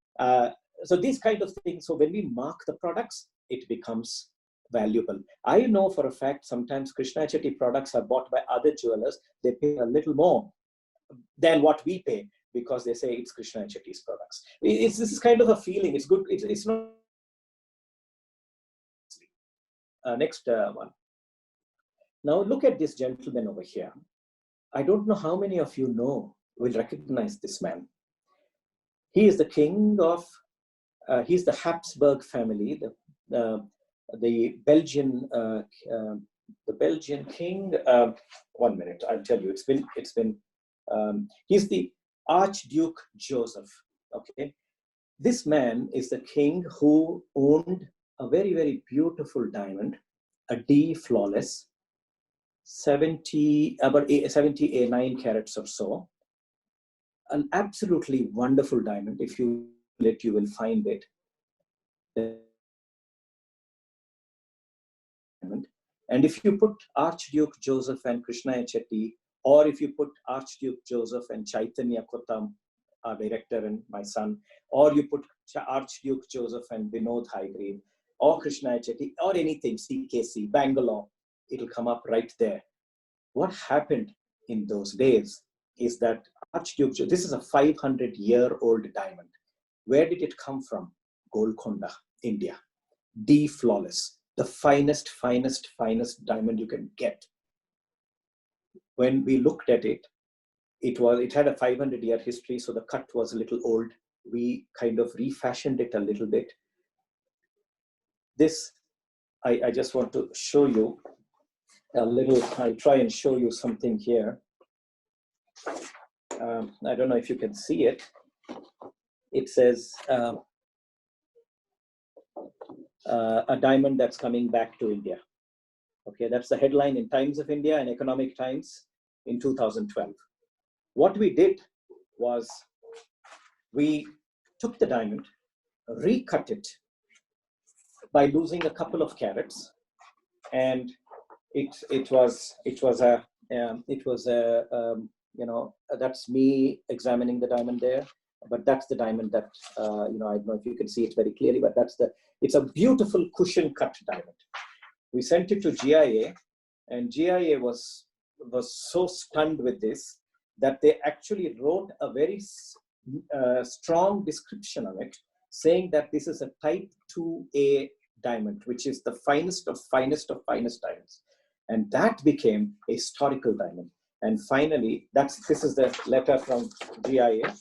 so these kind of things, so when we mark the products, it becomes valuable. I know for a fact, sometimes Krishniah Chetty products are bought by other jewelers. They pay a little more than what we pay because they say it's Krishniah Chetty's products. This is kind of a feeling. It's good. It's not. Next one. Now look at this gentleman over here. I don't know how many of you will recognize this man. He is the king of, he's the Habsburg family, the Belgian king. 1 minute, I'll tell you. He's the Archduke Joseph. Okay, this man is the king who owned a very, very beautiful diamond, a D flawless, about 79 carats or so. An absolutely wonderful diamond. If you let, you will find it. And if you put Archduke Joseph and Krishniah Chetty, or if you put Archduke Joseph and Chaitanya Kottam, our director and my son, or you put Archduke Joseph and Vinod Haigrave, or Krishniah Chetty, or anything, CKC, Bangalore, it'll come up right there. What happened in those days is that Archduke, this is a 500-year-old diamond. Where did it come from? Golconda, India. D flawless, the finest diamond you can get. When we looked at it, it had a 500-year history, so the cut was a little old. We kind of refashioned it a little bit. This, I just want to show you a little, I'll try and show you something here. I don't know if you can see it. It says, a diamond that's coming back to India. Okay, that's the headline in Times of India and Economic Times in 2012. What we did was we took the diamond, recut it by losing a couple of carats, and it was a you know, that's me examining the diamond there. But that's the diamond that, you know, I don't know if you can see it very clearly, but it's a beautiful cushion cut diamond. We sent it to GIA, and GIA was so stunned with this that they actually wrote a very strong description of it, saying that this is a type 2A diamond, which is the finest of finest diamonds. And that became a historical diamond. And finally, this is the letter from GIA.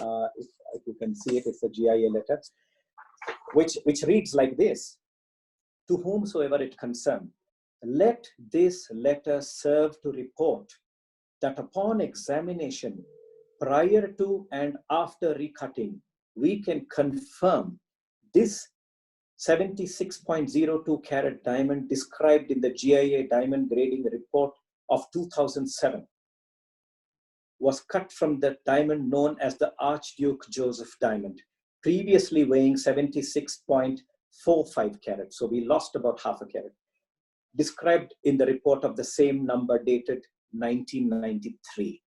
If you can see it, it's the GIA letter, which reads like this: to whomsoever it concern, let this letter serve to report that upon examination, prior to and after recutting, we can confirm this 76.02 carat diamond described in the GIA diamond grading report of 2007 was cut from the diamond known as the Archduke Joseph diamond, previously weighing 76.45 carats. So we lost about half a carat. Described in the report of the same number dated 1993.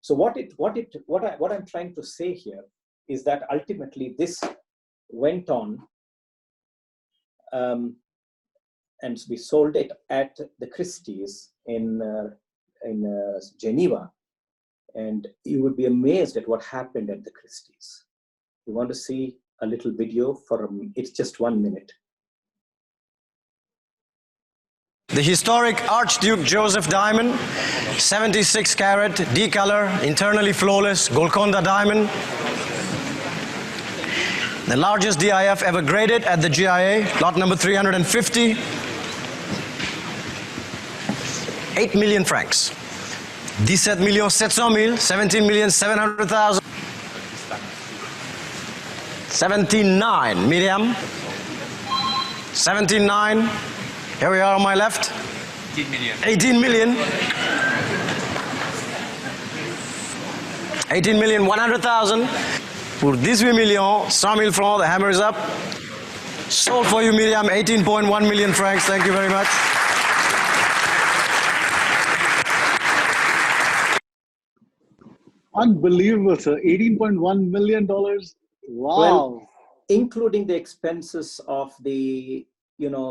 So what I'm trying to say here is that ultimately this went on, and we sold it at the Christie's in Geneva. And you would be amazed at what happened at the Christie's. You want to see a little video it's just 1 minute. The historic Archduke Joseph diamond, 76 carat, D color, internally flawless, Golconda diamond. The largest DIF ever graded at the GIA, lot number 350. 8 million francs. 17 millions 700 000, 17 millions 700,000. 79, Miriam. 79. Here we are on my left. 18 million. 18 million. 18 million, 100,000. Pour 18 millions, 100 000 francs, the hammer is up. Sold for you, Miriam, 18.1 million francs. Thank you very much. Unbelievable, sir. $18.1 million. Wow. Well, including the expenses of the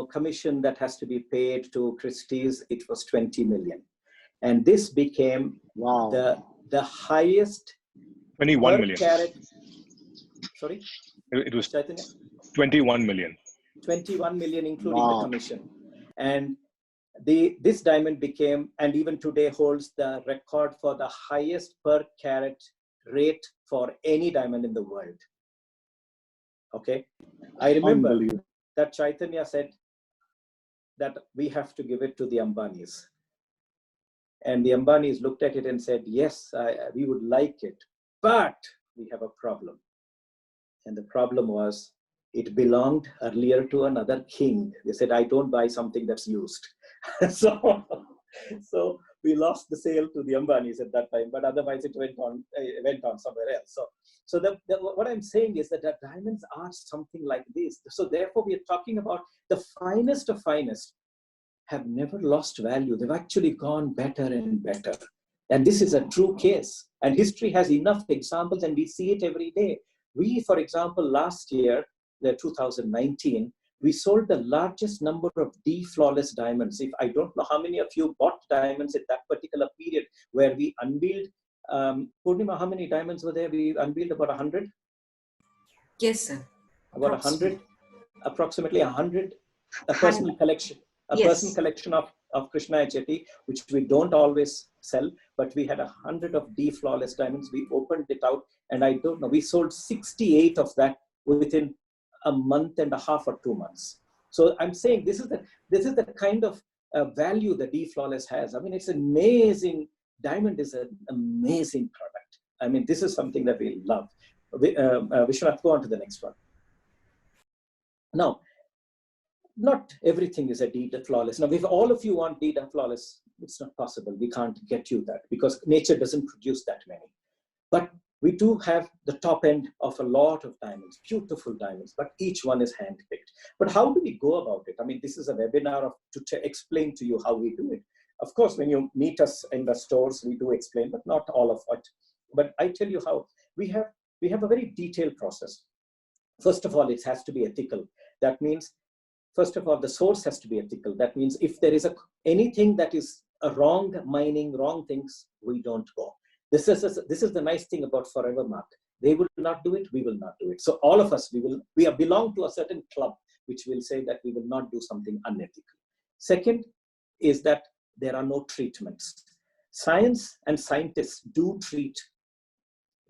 commission that has to be paid to Christie's, it was 20 million. And this became the highest 21 million. Carat. Sorry? It was Chaitanya? 21 million. 21 million, including the commission. And this diamond became, and even today holds the record for the highest per carat rate for any diamond in the world. Okay. I remember that Chaitanya said that we have to give it to the Ambanis. And the Ambanis looked at it and said, yes, we would like it, but we have a problem. And the problem was, it belonged earlier to another king. They said, I don't buy something that's used. so we lost the sale to the Ambanis at that time, but otherwise it went on somewhere else. So what I'm saying is that the diamonds are something like this. So therefore, we are talking about the finest of finest have never lost value. They've actually gone better and better. And this is a true case. And history has enough examples, and we see it every day. We, for example, last year, 2019, we sold the largest number of D-flawless diamonds. If I don't know how many of you bought diamonds at that particular period where we unveiled, Purnima, how many diamonds were there? We unveiled about 100? Yes, sir. About 100, approximately 100, a personal collection. Personal collection of Krishniah Chetty, which we don't always sell, but we had 100 of D-flawless diamonds. We opened it out, and I don't know, we sold 68 of that within a month and a half or 2 months. So I'm saying this is the kind of value the D-flawless has. I mean, it's amazing. Diamond is an amazing product. I mean, this is something that we love. Vishwanath, go on to the next one. Now, not everything is a D-flawless. Now, if all of you want D-flawless, it's not possible. We can't get you that because nature doesn't produce that many. But we do have the top end of a lot of diamonds, beautiful diamonds, but each one is handpicked. But how do we go about it? I mean, this is a webinar to explain to you how we do it. Of course, when you meet us in the stores, we do explain, but not all of it. But I tell you how we have a very detailed process. First of all, it has to be ethical. That means, first of all, the source has to be ethical. That means if there is anything that is a wrong mining, wrong things, we don't go. This is the nice thing about Forever Mark. They will not do it, we will not do it. So all of us, we belong to a certain club, which will say that we will not do something unethical. Second is that there are no treatments. Science and scientists do treat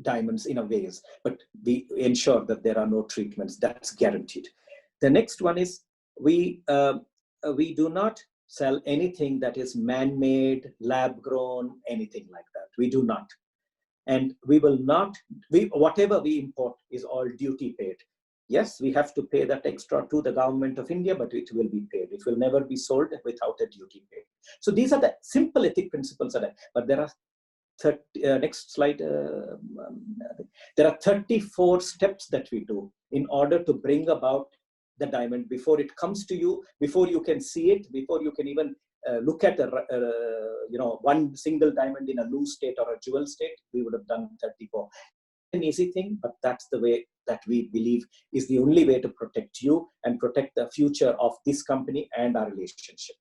diamonds in a ways, but we ensure that there are no treatments. That's guaranteed. The next one is we do not sell anything that is man-made, lab-grown, anything like that. We do not. And we will not, whatever we import is all duty paid. Yes, we have to pay that extra to the government of India, but it will be paid. It will never be sold without a duty paid. So these are the simple ethic principles. But there are next slide. There are 34 steps that we do in order to bring about the diamond before it comes to you, before you can see it, before you can even look at one single diamond in a loose state or a jewel state. We would have done 34. An easy thing, but that's the way that we believe is the only way to protect you and protect the future of this company and our relationship.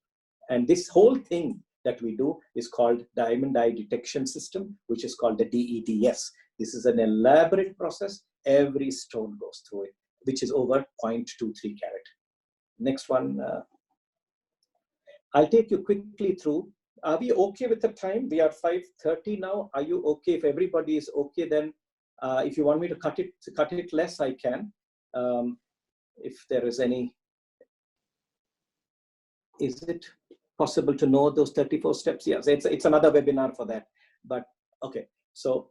And this whole thing that we do is called Diamond Eye Detection System, which is called the DEDS. This is an elaborate process. Every stone goes through it, which is over 0.23 carat. Next one. I'll take you quickly through. Are we okay with the time? We are 5:30 now. Are you okay? If everybody is okay, then if you want me to cut it less, I can. If there is any, is it possible to know those 34 steps? Yes, it's another webinar for that. But okay, so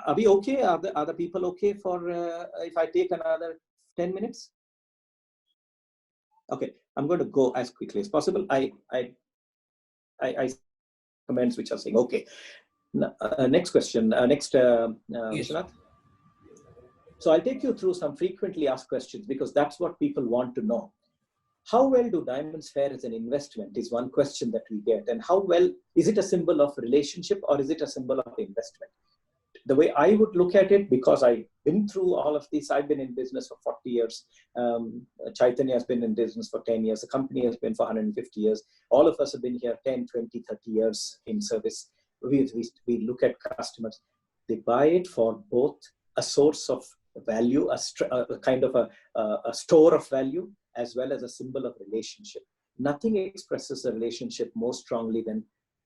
are we okay? Are the people okay for if I take another 10 minutes? Okay, I'm going to go as quickly as possible. I comments which are saying, okay. Next question. Vishwanath. So I'll take you through some frequently asked questions because that's what people want to know. How well do diamonds fare as an investment is one question that we get. And how well, is it a symbol of relationship or is it a symbol of investment? The way I would look at it, because I've been through all of this, I've been in business for 40 years. Chaitanya has been in business for 10 years. The company has been for 150 years. All of us have been here 10, 20, 30 years in service. We look at customers. They buy it for both a source of value, a kind of a store of value, as well as a symbol of relationship. Nothing expresses a relationship more strongly than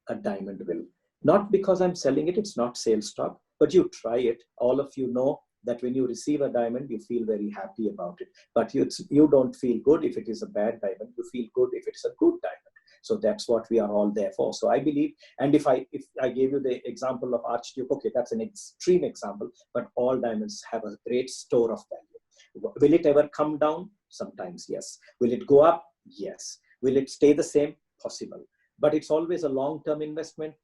a diamond will. Not because I'm selling it, it's not sales talk, but you try it. All of you know that when you receive a diamond, you feel very happy about it. But you don't feel good if it is a bad diamond. You feel good if it's a good diamond. So that's what we are all there for. So I believe, and if I gave you the example of Archduke, okay, that's an extreme example, but all diamonds have a great store of value. Will it ever come down? Sometimes, yes. Will it go up? Yes. Will it stay the same? Possible. But it's always a long-term investment.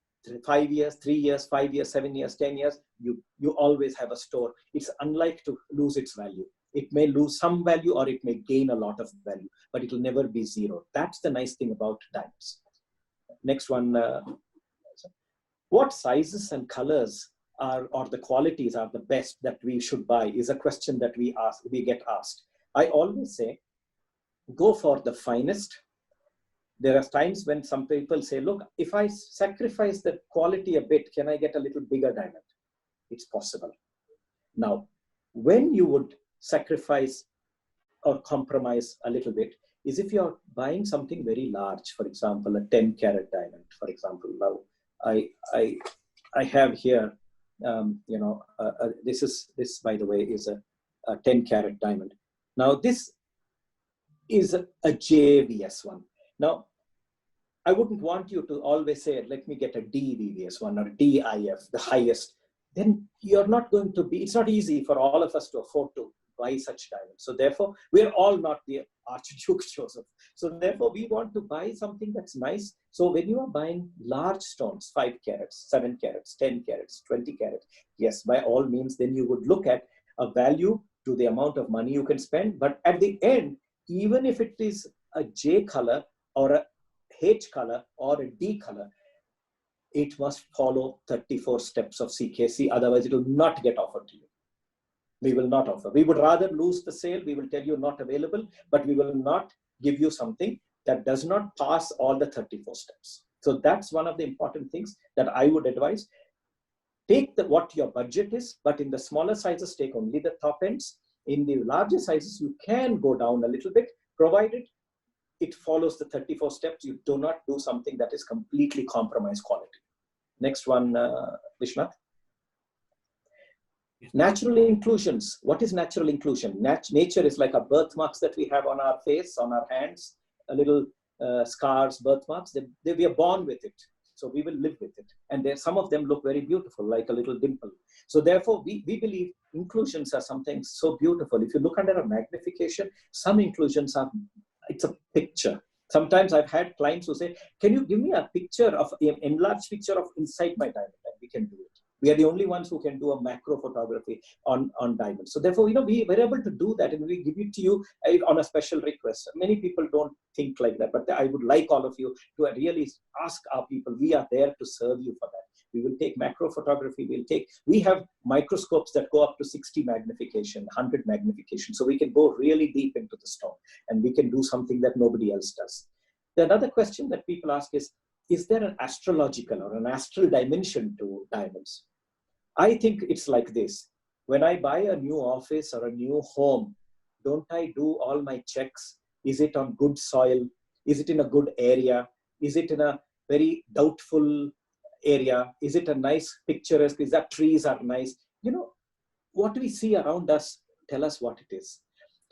5 years, 3 years, 5 years, 7 years, 10 years, you always have a store. It's unlike to lose its value. It may lose some value or it may gain a lot of value, but it will never be zero. That's the nice thing about diamonds. Next one. What sizes and colors or the qualities are the best that we should buy is a question that we get asked. I always say, go for the finest. There are times when some people say, look, if I sacrifice the quality a bit, can I get a little bigger diamond? It's possible. Now, when you would sacrifice or compromise a little bit is if you're buying something very large, for example, a 10-carat diamond, for example. Now, I have here, this, by the way, is a 10-carat diamond. Now, this is a JVS one. Now, I wouldn't want you to always say, let me get a DVVS one or DIF, the highest. Then you're not going to be, it's not easy for all of us to afford to buy such diamonds. So therefore, we're all not the Archduke Joseph. So therefore, we want to buy something that's nice. So when you are buying large stones, 5 carats, 7 carats, 10 carats, 20 carats, yes, by all means, then you would look at a value to the amount of money you can spend. But at the end, even if it is a J color or a H color or a D color, it must follow 34 steps of CKC. Otherwise, it will not get offered to you. We will not offer. We would rather lose the sale. We will tell you not available, but we will not give you something that does not pass all the 34 steps. So that's one of the important things that I would advise. Take what your budget is, but in the smaller sizes, take only the top ends. In the larger sizes, you can go down a little bit, provided it follows the 34 steps. You do not do something that is completely compromised quality. Next one, Vishnath. Natural inclusions. What is natural inclusion? Nature is like a birthmarks that we have on our face, on our hands, a little scars, birthmarks. We are born with it. So we will live with it. And some of them look very beautiful, like a little dimple. So therefore, we believe inclusions are something so beautiful. If you look under a magnification, some inclusions are, it's a picture. Sometimes I've had clients who say, can you give me a picture of, an enlarged picture of inside my diamond? And we can do it. We are the only ones who can do a macro photography on diamonds. So therefore, we were able to do that and we give it to you on a special request. Many people don't think like that, but I would like all of you to really ask our people. We are there to serve you for that. We will take macro photography. We have microscopes that go up to 60 magnification, 100 magnification. So we can go really deep into the stone and we can do something that nobody else does. The another question that people ask is there an astrological or an astral dimension to diamonds? I think it's like this. When I buy a new office or a new home, don't I do all my checks? Is it on good soil? Is it in a good area? Is it in a very doubtful area? Is it a nice picturesque? Is that trees are nice? What we see around us tell us what it is.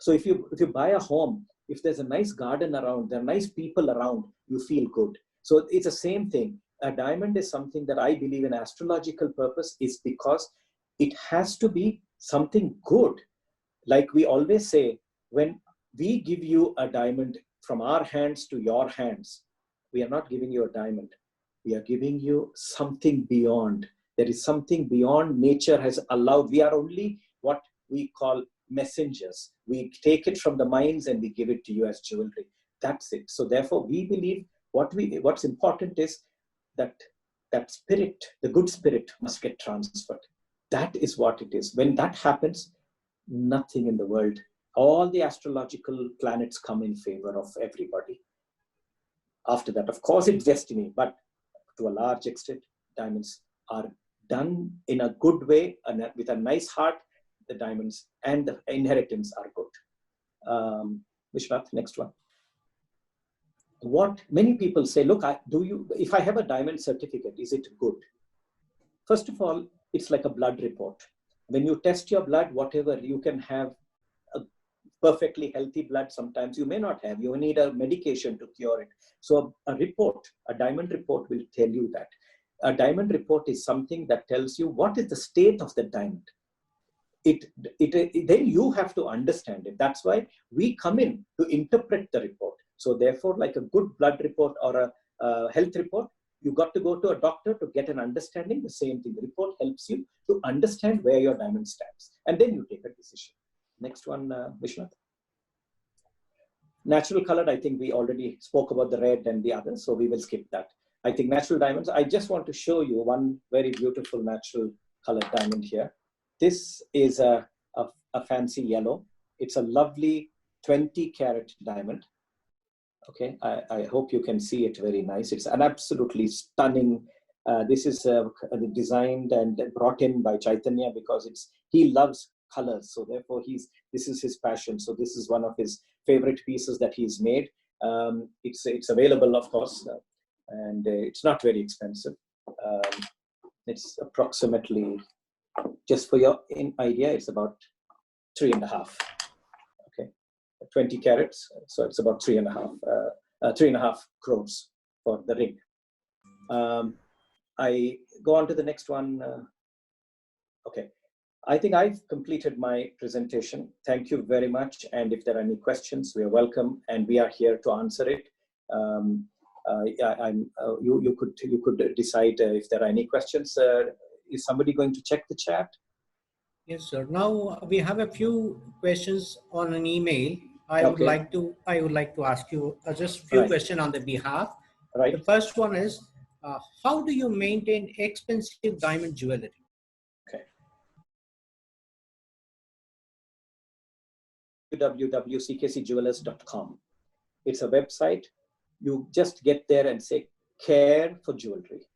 So if you buy a home, if there's a nice garden around, there are nice people around, you feel good. So it's the same thing. A diamond is something that I believe in astrological purpose is because it has to be something good. Like we always say, when we give you a diamond from our hands to your hands, we are not giving you a diamond. We are giving you something beyond. There is something beyond nature has allowed. We are only what we call messengers. We take it from the mines and we give it to you as jewelry. That's it. So therefore, we believe what's important is that spirit, the good spirit, must get transferred. That is what it is. When that happens, nothing in the world, all the astrological planets come in favor of everybody. After that, of course, it's destiny, but to a large extent, diamonds are done in a good way and with a nice heart. The diamonds and the inheritance are good. Vishwanath, next one. What many people say, look, if I have a diamond certificate, is it good? First of all, it's like a blood report. When you test your blood, whatever, you can have a perfectly healthy blood. Sometimes you may not have. You need a medication to cure it. So a diamond report will tell you that. A diamond report is something that tells you what is the state of the diamond. Then you have to understand it. That's why we come in to interpret the report. So therefore, like a good blood report or a health report, you got to go to a doctor to get an understanding. The same thing. The report helps you to understand where your diamond stands. And then you take a decision. Next one, Vishwanath. Natural colored, I think we already spoke about the red and the others, so we will skip that. I think natural diamonds, I just want to show you one very beautiful natural colored diamond here. This is a fancy yellow. It's a lovely 20 carat diamond. Okay, I hope you can see it very nice. It's an absolutely stunning, this is designed and brought in by Chaitanya because he loves colors. So therefore this is his passion. So this is one of his favorite pieces that he's made. It's available, of course, and it's not very expensive. It's approximately, just for your idea, it's about 3.5. 20 carats, so it's about 3.5 crores for the ring. I go on to the next one. Okay, I think I've completed my presentation. Thank you very much. And if there are any questions, we are welcome, and we are here to answer it. You could decide if there are any questions. Is somebody going to check the chat? Yes, sir. Now we have a few questions on an email. I would like to ask you just a few questions on the behalf. Right. The first one is, how do you maintain expensive diamond jewelry? Okay. www.ckcjewelers.com. It's a website. You just get there and say care for jewelry,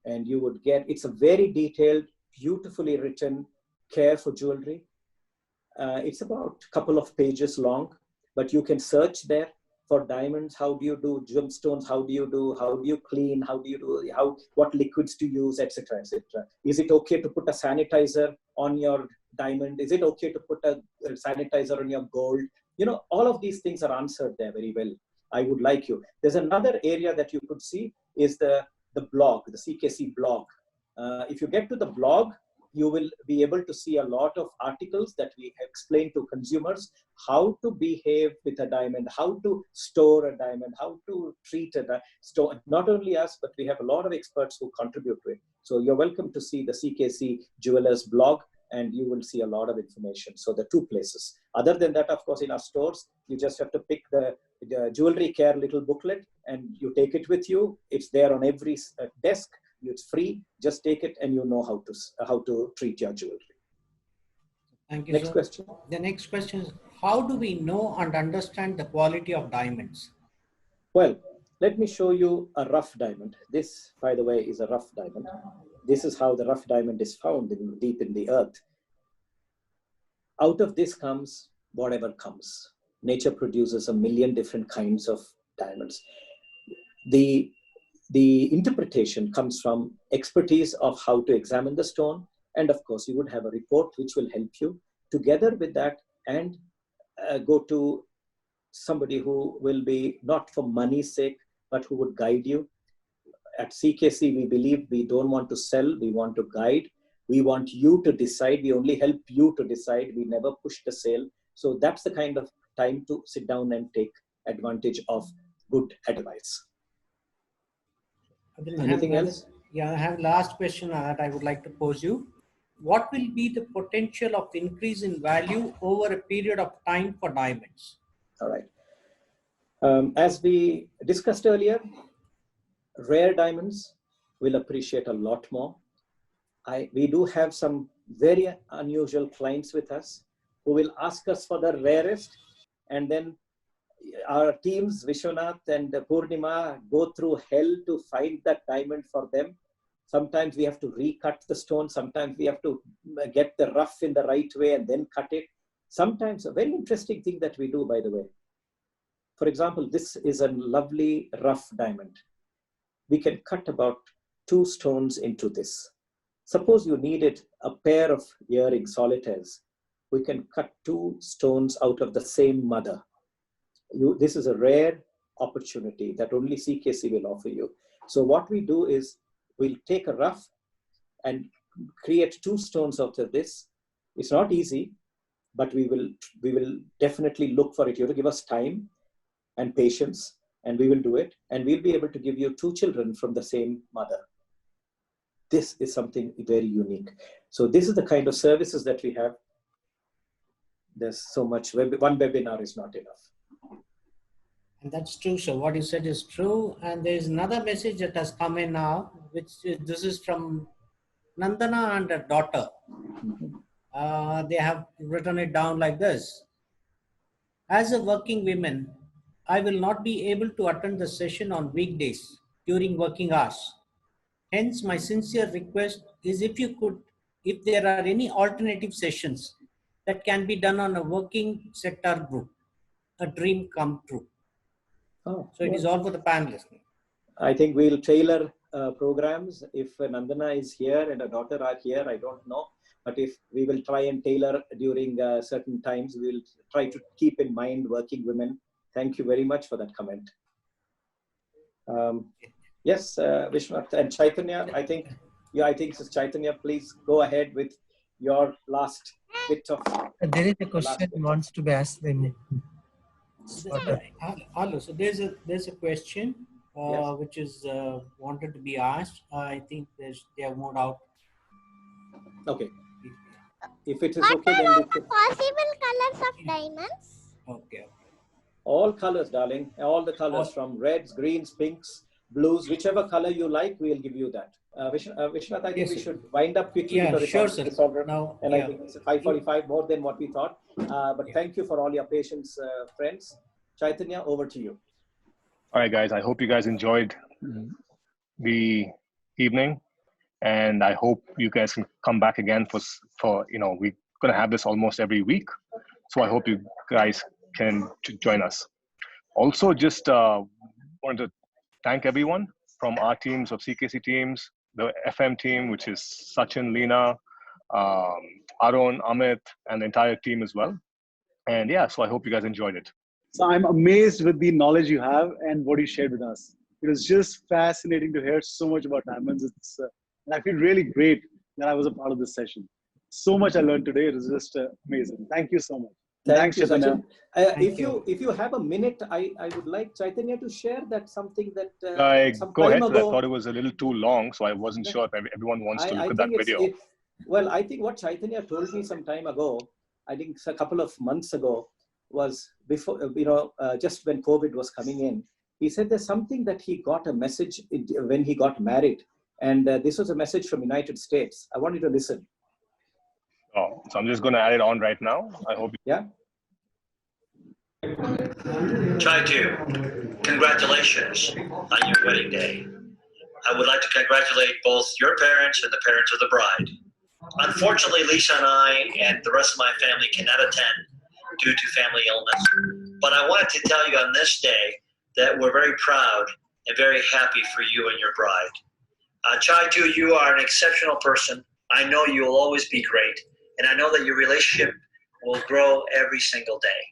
and you would get. It's a very detailed, beautifully written care for jewelry. It's about a couple of pages long, but you can search there for diamonds. How do you do gemstones? How do you clean? What liquids to use, etc., etc. Is it okay to put a sanitizer on your diamond? Is it okay to put a sanitizer on your gold? All of these things are answered there very well. I would like you. There's another area that you could see is the blog, the CKC blog. If you get to the blog, you will be able to see a lot of articles that we explain to consumers how to behave with a diamond, how to store a diamond, how to treat a diamond. Not only us, but we have a lot of experts who contribute to it. So you're welcome to see the CKC Jewelers blog, and you will see a lot of information. So the two places. Other than that, of course, in our stores, you just have to pick the jewelry care little booklet and you take it with you. It's there on every desk. It's free. Just take it, and you know how to treat your jewelry. Thank you. Next question. The next question is, how do we know and understand the quality of diamonds? Well, let me show you a rough diamond. This, by the way, is a rough diamond. This is how the rough diamond is found deep in the earth. Out of this comes whatever comes. Nature produces a million different kinds of diamonds. The interpretation comes from expertise of how to examine the stone. And of course, you would have a report which will help you. Together with that, and go to somebody who will be not for money's sake, but who would guide you. At CKC, we believe we don't want to sell, we want to guide. We want you to decide. We only help you to decide. We never push the sale. So that's the kind of time to sit down and take advantage of good advice. Anything else? Yeah, I have last question that I would like to pose you. What will be the potential of increase in value over a period of time for diamonds? All right. As we discussed earlier, rare diamonds will appreciate a lot more. We do have some very unusual clients with us who will ask us for the rarest, and then our teams, Vishwanath and Purnima, go through hell to find that diamond for them. Sometimes we have to recut the stone. Sometimes we have to get the rough in the right way and then cut it. Sometimes a very interesting thing that we do, by the way. For example, this is a lovely rough diamond. We can cut about 2 stones into this. Suppose you needed a pair of earring solitaires. We can cut 2 stones out of the same mother. This is a rare opportunity that only CKC will offer you. So what we do is we'll take a rough and create 2 stones out of this. It's not easy, but we will definitely look for it. You have to give us time and patience, and we will do it. And we'll be able to give you 2 children from the same mother. This is something very unique. So this is the kind of services that we have. There's so much, one webinar is not enough. And that's true. So what you said is true. And there's another message that has come in now, this is from Nandana and her daughter. They have written it down like this. As a working woman, I will not be able to attend the session on weekdays during working hours. Hence, my sincere request is if there are any alternative sessions that can be done on a working sector group, a dream come true. Oh, so it is all for the panelists. I think we'll tailor programs. If Nandana is here and her daughter are here, I don't know. But if we will try and tailor during certain times, we will try to keep in mind working women. Thank you very much for that comment. Yes, Vishwanath and Chaitanya, I think Chaitanya, please go ahead with your last bit of. There is a question wants to be asked. Then. Hello. So there's a question Yes. which is wanted to be asked. I think they have moved out. Okay. If it is What okay, are then all we the possible colors of diamonds? Okay. all colors, darling. All the colors from reds, greens, pinks, blues, whichever color you like, we'll give you that. Vishwanath, I think we should wind up quickly because it's over. Now, and I think it's 5:45 more than what we thought. But thank you for all your patience, friends. Chaitanya, over to you. All right, guys. I hope you guys enjoyed the evening, and I hope you guys can come back again for we're gonna have this almost every week. So I hope you guys can join us. Also, just wanted to thank everyone from our teams of CKC teams, the FM team, which is Sachin, Leena, Arun, Amit, and the entire team as well. And yeah, so I hope you guys enjoyed it. So I'm amazed with the knowledge you have and what you shared with us. It was just fascinating to hear so much about diamonds. And I feel really great that I was a part of this session. So much I learned today. It was just amazing. Thank you so much. Thanks, Chaitanya. Sachin. If you have a minute, I would like Chaitanya to share that something that some Go time ahead. ago. I thought it was a little too long, so I wasn't sure if everyone wants to look at that video. Well, I think what Chaitanya told me some time ago, I think a couple of months ago, was before, just when COVID was coming in. He said there's something that he got a message when he got married. And this was a message from United States. I want you to listen. Oh, so I'm just going to add it on right now. I hope. Yeah. Chaitu, congratulations on your wedding day. I would like to congratulate both your parents and the parents of the bride. Unfortunately, Lisa and I and the rest of my family cannot attend due to family illness. But I wanted to tell you on this day that we're very proud and very happy for you and your bride. Chaitu, you are an exceptional person. I know you will always be great, and I know that your relationship will grow every single day.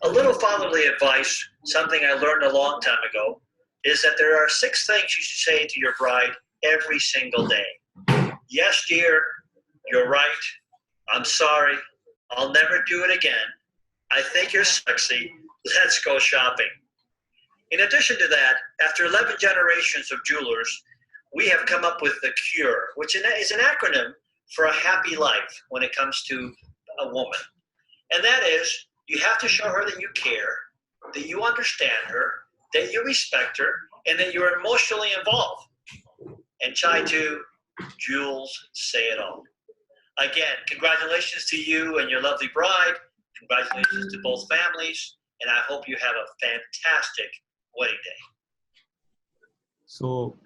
A little fatherly advice, something I learned a long time ago, is that there are 6 things you should say to your bride every single day. Yes, dear, you're right. I'm sorry. I'll never do it again. I think you're sexy. Let's go shopping. In addition to that, after 11 generations of jewelers, we have come up with the CURE, which is an acronym for a happy life when it comes to a woman. And that is, you have to show her that you care, that you understand her, that you respect her, and that you're emotionally involved. And Chai 2, jewels say it all. Again, congratulations to you and your lovely bride. Congratulations to both families. And I hope you have a fantastic wedding day. So,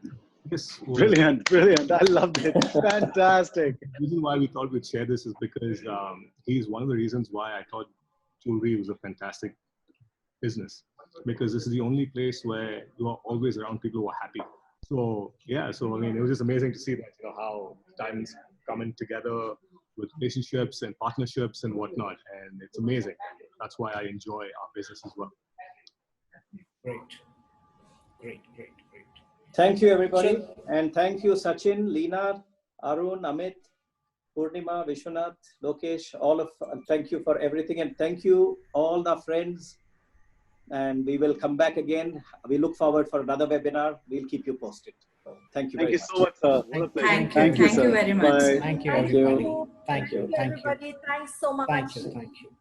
yes. Brilliant, brilliant. I loved it. Fantastic. The reason why we thought we'd share this is because he's one of the reasons why I thought jewelry was a fantastic business. Because this is the only place where you are always around people who are happy. So, yeah, so I mean, it was just amazing to see that, you know, how diamonds coming together with relationships and partnerships and whatnot. And it's amazing. That's why I enjoy our business as well. Great. Great. Thank you, everybody. And thank you, Sachin, Leena, Arun, Amit, Purnima, Vishwanath, Lokesh, thank you for everything. And thank you, all the friends. And we will come back again. We look forward for another webinar. We'll keep you posted. So, thank you very much. Thank you so much, sir. Thank you very much. Bye. Thank you, Thank everybody. you. Thank you. Everybody, thanks so much. Thank you.